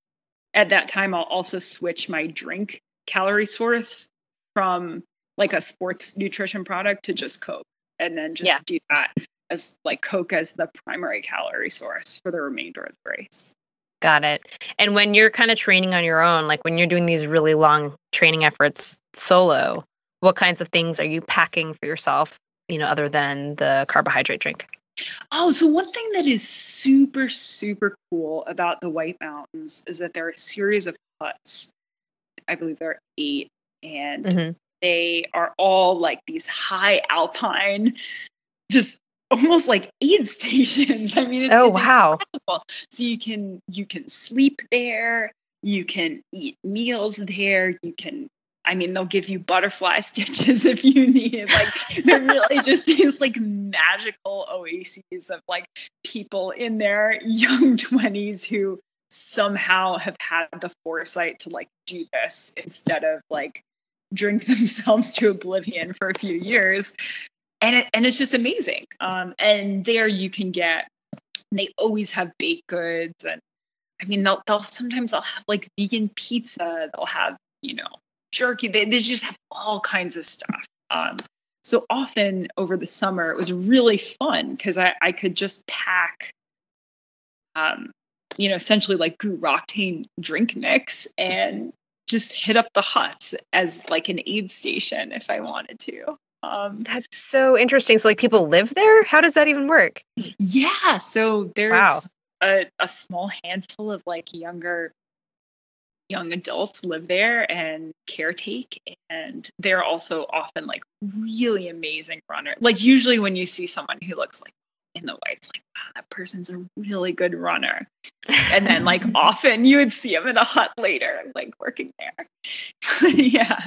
at that time, I'll also switch my drink calorie source from like a sports nutrition product to just Coke, and then just do that as like Coke as the primary calorie source for the remainder of the race. Got it. And when you're kind of training on your own, like when you're doing these really long training efforts solo, what kinds of things are you packing for yourself, other than the carbohydrate drink? Oh, so one thing that is super, super cool about the White Mountains is that there are a series of huts. I believe there are 8, and they are all like these high alpine, just almost like aid stations. I mean, it's wow. incredible. So you can sleep there, you can eat meals there, they'll give you butterfly stitches if you need. Like, they're really just these like magical oases of like people in their young 20s who somehow have had the foresight to like do this instead of like drink themselves to oblivion for a few years. And it's just amazing. And there you can they always have baked goods. And I mean, sometimes they'll have like vegan pizza. They'll have, jerky. They just have all kinds of stuff. So often over the summer, it was really fun because I could just pack, essentially like Guru-Octane drink mix and just hit up the huts as like an aid station if I wanted to. That's so interesting. So like people live there? How does that even work? Yeah. So there's a small handful of like young adults live there and caretake. And they're also often like really amazing runners. Like usually when you see someone who looks like in the whites, like, wow, that person's a really good runner. And then like often you would see them in a hut later, like working there. Yeah.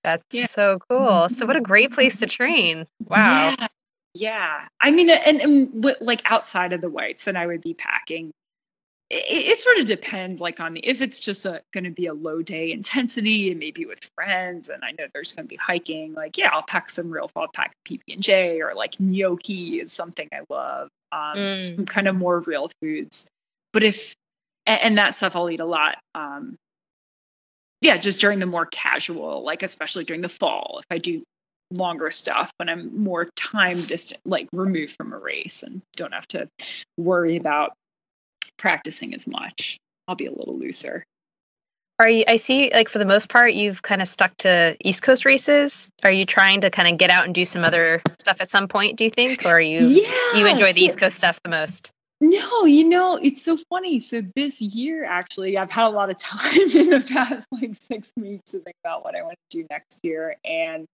That's so cool. So what a great place to train. Wow. Yeah. I mean, and like outside of the whites, and I would be packing. It sort of depends, like on if it's just going to be a low day intensity and maybe with friends, and I know there's going to be hiking. Like, yeah, I'll pack some I'll pack PB&J, or like gnocchi is something I love. Some kind of more real foods. But and that stuff I'll eat a lot. Just during the more casual, like especially during the fall, if I do longer stuff when I'm more time distant, like removed from a race and don't have to worry about practicing as much, I'll be a little looser. I see, like for the most part, you've kind of stuck to East Coast races. Are you trying to kind of get out and do some other stuff at some point, do you think? Or you enjoy the East Coast stuff the most? No, it's so funny. So this year, actually, I've had a lot of time in the past like 6 weeks to think about what I want to do next year. And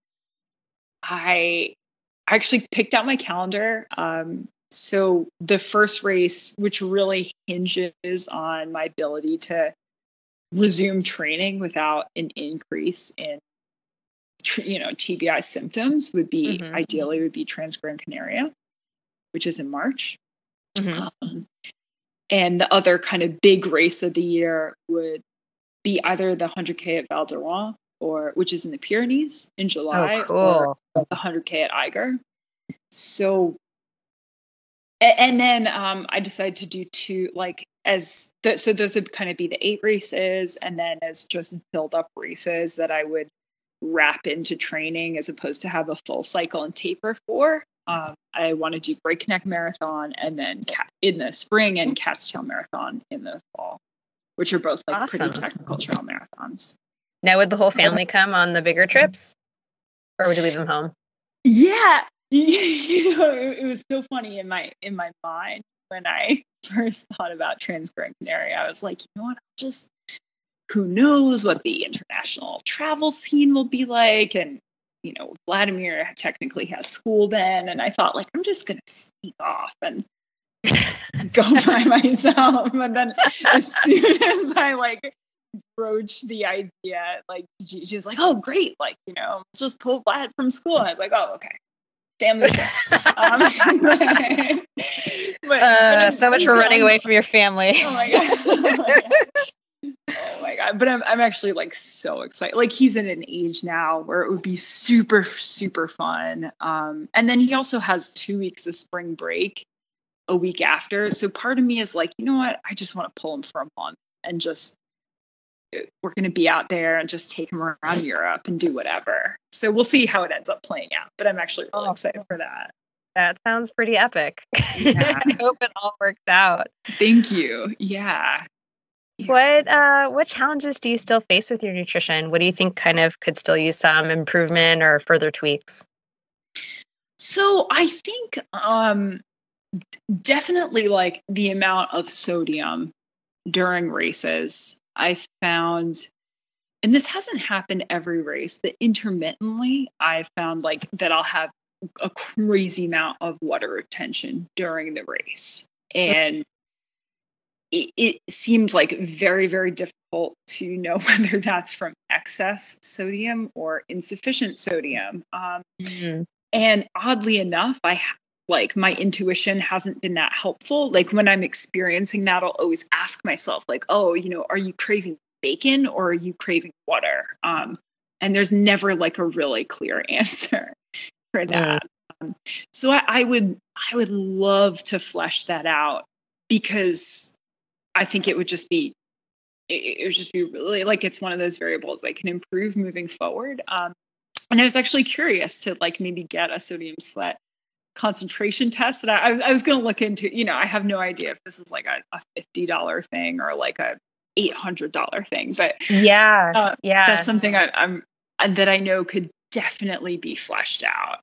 I actually picked out my calendar. So the first race, which really hinges on my ability to resume training without an increase in, TBI symptoms, would be ideally Trans-Gran Canaria, which is in March. And the other kind of big race of the year would be either the 100K at Val d'Aran, which is in the Pyrenees in July, or the 100K at Eiger. So, and then I decided to do 2, like so those would kind of be the 8 races, and then as just build up races that I would wrap into training as opposed to have a full cycle and taper for. I want to do Breakneck Marathon and then in the spring and Cat's Tail Marathon in the fall, which are both like pretty technical trail marathons. Now, would the whole family come on the bigger trips, or would you leave them home? Yeah, it was so funny in my mind when I first thought about Trans-Gran Canaria. I was like, you know what? Who knows what the international travel scene will be like, and Vladimir technically has school then, and I thought, like, I'm just going to sneak off and go by myself. And then as soon as I, like, broached the idea, like, she's like, oh, great, like, let's just pull Vlad from school. And I was like, oh, okay. Family trip. But so much for running away from your family. Oh, my God. Oh my God. But I'm actually like so excited. Like he's in an age now where it would be super, super fun. And then he also has 2 weeks of spring break a week after. So part of me is like, you know what? I just want to pull him for a month and just, we're going to be out there and just take him around Europe and do whatever. So we'll see how it ends up playing out. But I'm actually really excited for that. That sounds pretty epic. Yeah. I hope it all works out. Thank you. Yeah. What challenges do you still face with your nutrition? What do you think kind of could still use some improvement or further tweaks? So I think definitely like the amount of sodium during races. I found, and this hasn't happened every race, but intermittently I've found like that I'll have a crazy amount of water retention during the race. And it seems like very, very difficult to know whether that's from excess sodium or insufficient sodium. And oddly enough, like my intuition hasn't been that helpful. Like when I'm experiencing that, I'll always ask myself like, oh, are you craving bacon or are you craving water? And there's never like a really clear answer for that. So I would love to flesh that out, because I think it would just be really like, it's one of those variables I can improve moving forward. And I was actually curious to like maybe get a sodium sweat concentration test. And I was going to look into, I have no idea if this is like a $50 thing or like a $800 thing, but that's something I'm that I know could definitely be fleshed out.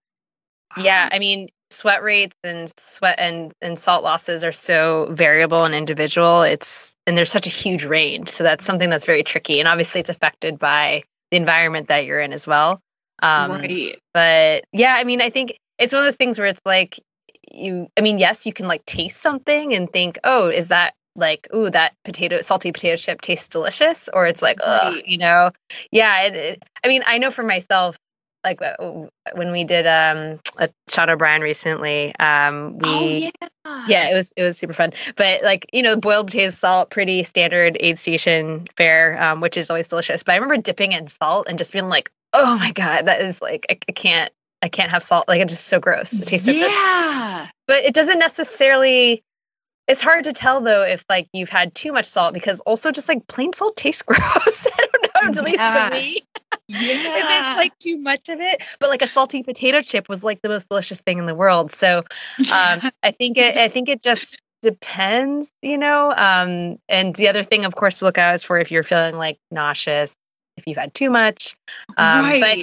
Yeah. I mean, sweat rates and sweat and salt losses are so variable and individual. And there's such a huge range. So that's something that's very tricky. And obviously it's affected by the environment that you're in as well. Right. But yeah, I mean, I think it's one of those things where it's like yes, you can like taste something and think, oh, is that like, ooh, that salty potato chip tastes delicious? Or it's like, ugh, Yeah. I mean, I know for myself, like when we did a Sean O'Brien recently, it was super fun. But like, boiled potatoes, salt, pretty standard aid station fare, which is always delicious. But I remember dipping it in salt and just being like, oh my God, that is like, I can't have salt. Like, it's just so gross. It tastes so gross. But it doesn't necessarily, it's hard to tell though if like you've had too much salt, because also just like plain salt tastes gross. I don't know, at least to me. If it's like too much of it. But like a salty potato chip was like the most delicious thing in the world. So I think it just depends, And the other thing, of course, to look out is for if you're feeling like nauseous, if you've had too much. But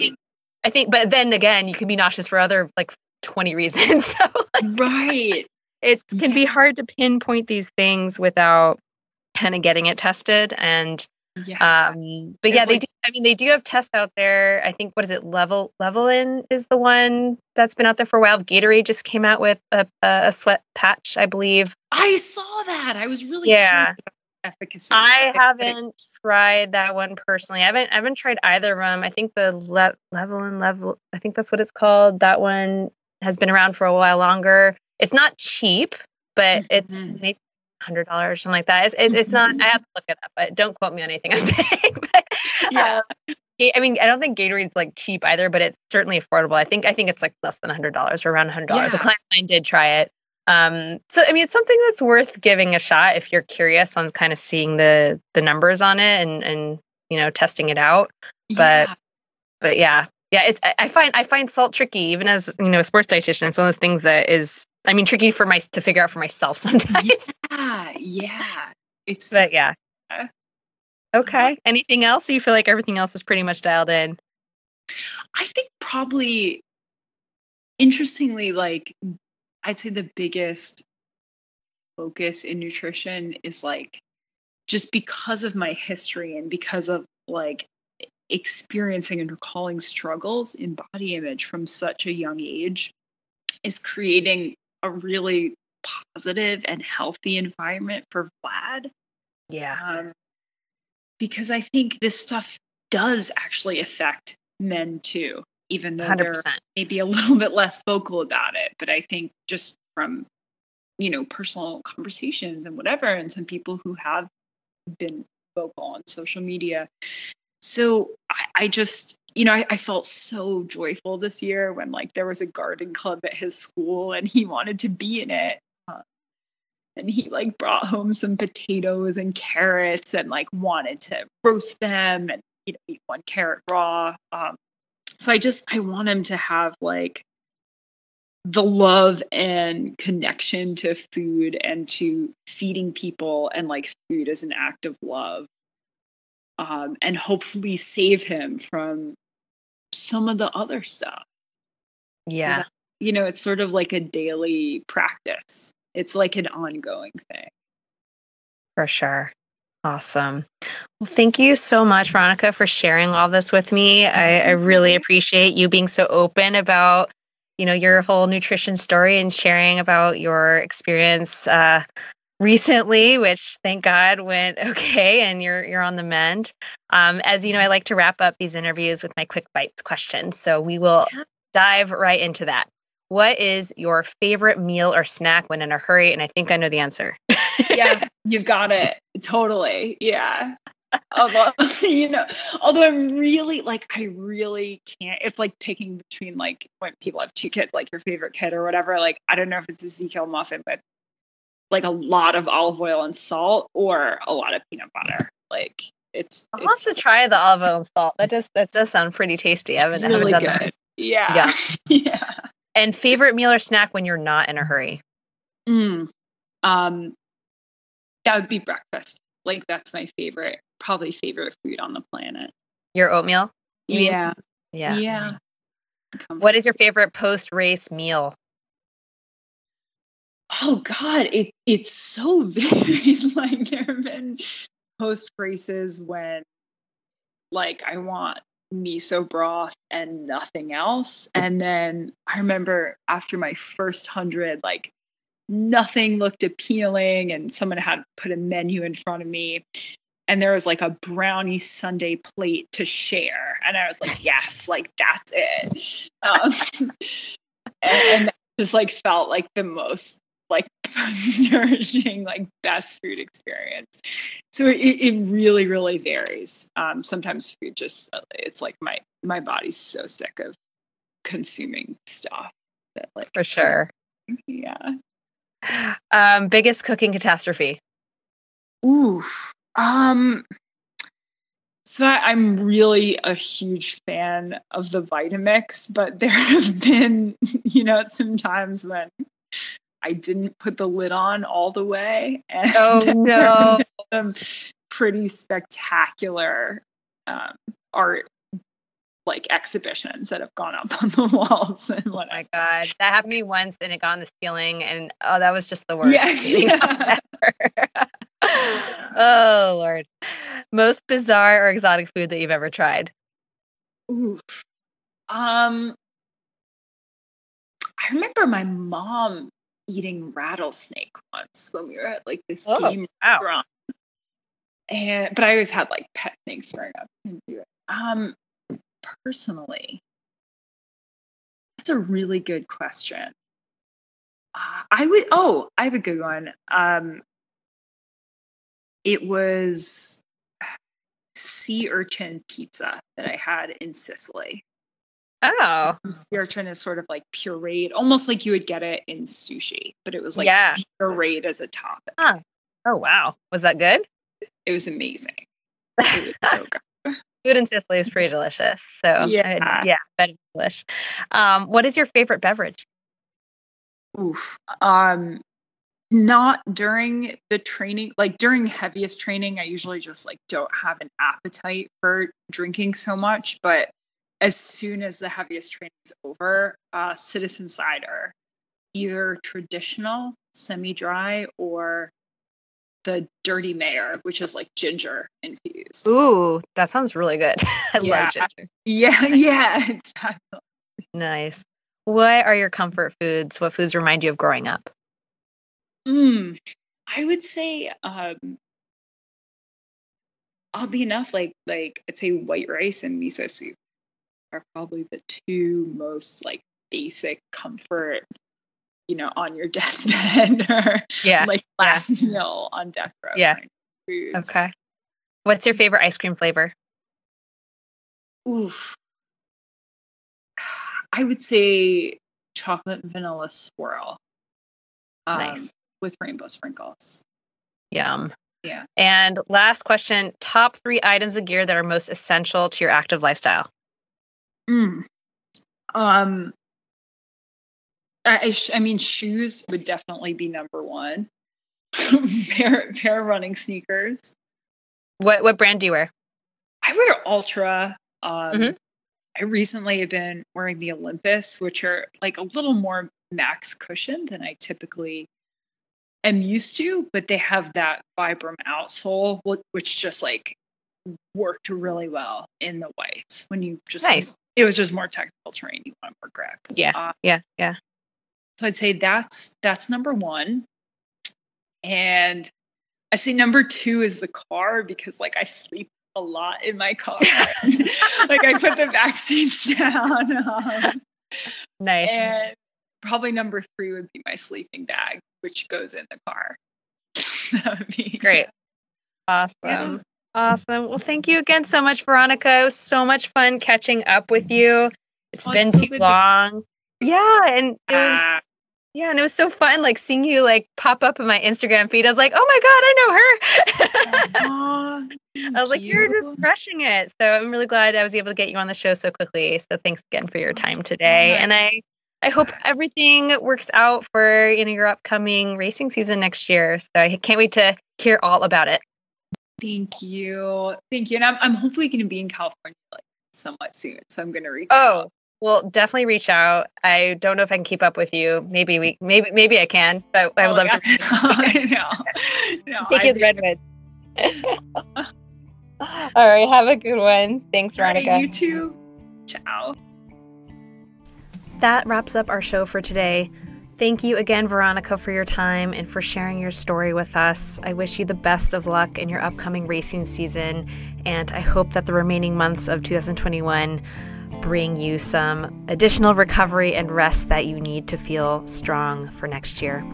I think, but then again, you can be nauseous for other like 20 reasons. So like, it can be hard to pinpoint these things without kind of getting it tested. And but yeah, they do have tests out there. I think, what is it? Levelin is the one that's been out there for a while. Gatorade just came out with a sweat patch, I believe. I saw that. I was really curious about efficacy. I haven't tried that one personally. I haven't tried either of them. I think the Levelin, I think that's what it's called. That one has been around for a while longer. It's not cheap, but it's maybe $100 or something like that. It's not. I have to look it up, but don't quote me on anything I'm saying. But, I mean, I don't think Gatorade's like cheap either, but it's certainly affordable. I think it's like less than $100 or around $100. A client of mine did try it. So I mean, it's something that's worth giving a shot if you're curious on kind of seeing the numbers on it and testing it out. But yeah, I find salt tricky, even as a sports dietitian. It's one of those things that is, I mean, tricky to figure out for myself sometimes. Okay. Anything else? You feel like everything else is pretty much dialed in? I think probably, interestingly, like I'd say the biggest focus in nutrition is like, just because of my history and because of like experiencing and recalling struggles in body image from such a young age, is creating a really positive and healthy environment for Vlad. Because I think this stuff does actually affect men too, even though 100%. They're maybe a little bit less vocal about it. But I think just from, personal conversations and whatever, and some people who have been vocal on social media. So I just, I felt so joyful this year when like there was a garden club at his school and he wanted to be in it. and he like brought home some potatoes and carrots and like wanted to roast them and eat one carrot raw. So I want him to have like the love and connection to food and to feeding people and like food as an act of love. And hopefully save him from some of the other stuff. Yeah. So that, it's sort of like a daily practice. It's like an ongoing thing. For sure. Awesome. Well, thank you so much, Veronica, for sharing all this with me. I really appreciate you being so open about, your whole nutrition story and sharing about your experience recently, which thank God went okay and you're on the mend. As you know, I like to wrap up these interviews with my quick bites question. So we will dive right into that. What is your favorite meal or snack when in a hurry? And I think I know the answer. Yeah, you've got it. Totally. Yeah. Although, although I'm really I really can't. It's like picking between like when people have two kids, like your favorite kid or whatever. Like, I don't know if it's Ezekiel muffin, but like a lot of olive oil and salt or a lot of peanut butter. Like I'll have to try the olive oil and salt. That does sound pretty tasty. I haven't done good. that. Yeah. Yeah. And favorite meal or snack when you're not in a hurry? That would be breakfast. Like that's my probably favorite food on the planet. Your oatmeal? Yeah. Yeah. What is your favorite post-race meal? Oh God, it's so varied. Like there have been post races when like I want miso broth and nothing else. And then I remember after my first 100, like nothing looked appealing and someone had put a menu in front of me and there was like a brownie sundae plate to share. And I was like, yes, like that's it. And that just like felt like the most like nourishing, like best food experience. So it really, really varies. Sometimes food just, it's like my body's so sick of consuming stuff that like for sure. Yeah. Biggest cooking catastrophe. Ooh. So I'm really a huge fan of the Vitamix, but there have been, some times when I didn't put the lid on all the way. And oh no. Some pretty spectacular art like exhibitions that have gone up on the walls and whatnot. Oh my God. That happened to me once and it got on the ceiling and that was just the worst. Yeah. Oh Lord. Most bizarre or exotic food that you've ever tried? Oof. I remember my mom eating rattlesnake once when we were at like this game restaurant. But I always had like pet snakes growing up. Couldn't do it. Personally, that's a really good question. I have a good one. It was sea urchin pizza that I had in Sicily. Oh. Sea urchin is sort of like pureed, almost like you would get it in sushi, but it was like pureed as a topping. Huh. Oh, wow. Was that good? It was amazing. It was so good. Food in Sicily is pretty delicious. So yeah, better delish. What is your favorite beverage? Oof. Not during the training, like during heaviest training, I usually just like don't have an appetite for drinking so much. But as soon as the heaviest training is over, Citizen Cider, either traditional, semi-dry, or the Dirty Mayor, which is like ginger infused. Ooh, that sounds really good. I love ginger. Yeah, it's fabulous. Nice. What are your comfort foods? What foods remind you of growing up? I would say, oddly enough, like I'd say white rice and miso soup are probably the two most like basic comfort, on your deathbed or like last meal on death row. Yeah. Kind of foods. Okay. What's your favorite ice cream flavor? Oof. I would say chocolate and vanilla swirl. Nice. with rainbow sprinkles. Yum. Yeah. And last question, top 3 items of gear that are most essential to your active lifestyle. I mean, shoes would definitely be number one. pair of running sneakers. What brand do you wear? I wear Ultra. I recently have been wearing the Olympus, which are like a little more max cushioned than I typically am used to, but they have that Vibram outsole, which just like worked really well in the whites. When you just it was just more technical terrain. You want more grip. Yeah. So I'd say that's number one. And I say number 2 is the car, because like I sleep a lot in my car. Like I put the back seats down. Nice. And probably number 3 would be my sleeping bag, which goes in the car. That would be great. Awesome. Yeah. Awesome. Well, thank you again so much, Veronica. It was so much fun catching up with you. It's been too long. And it was so fun, like seeing you like pop up in my Instagram feed. I was like, oh my God, I know her. I was like, you're just crushing it. So I'm really glad I was able to get you on the show so quickly. So thanks again for your time today. And I hope everything works out for your upcoming racing season next year. So I can't wait to hear all about it. Thank you. And I'm hopefully going to be in California like somewhat soon. So I'm going to reach out. Well, definitely reach out. I don't know if I can keep up with you. Maybe I can, but I would love to. I know. Take you to the redwood. All right. Have a good one. Thanks, Veronica. Right, you too. Ciao. That wraps up our show for today. Thank you again, Veronica, for your time and for sharing your story with us. I wish you the best of luck in your upcoming racing season, and I hope that the remaining months of 2021 bring you some additional recovery and rest that you need to feel strong for next year.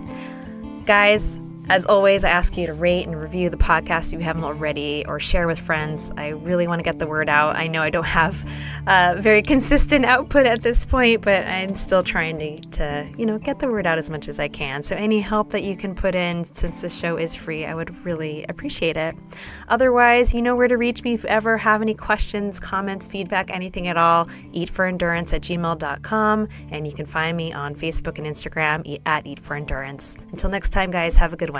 Guys, as always, I ask you to rate and review the podcast if you haven't already, or share with friends. I really want to get the word out. I know I don't have very consistent output at this point, but I'm still trying to get the word out as much as I can. So any help that you can put in, since the show is free, I would really appreciate it. Otherwise, you know where to reach me if you ever have any questions, comments, feedback, anything at all. eatforendurance@gmail.com, and you can find me on Facebook and Instagram at eatforendurance. Until next time, guys, have a good one.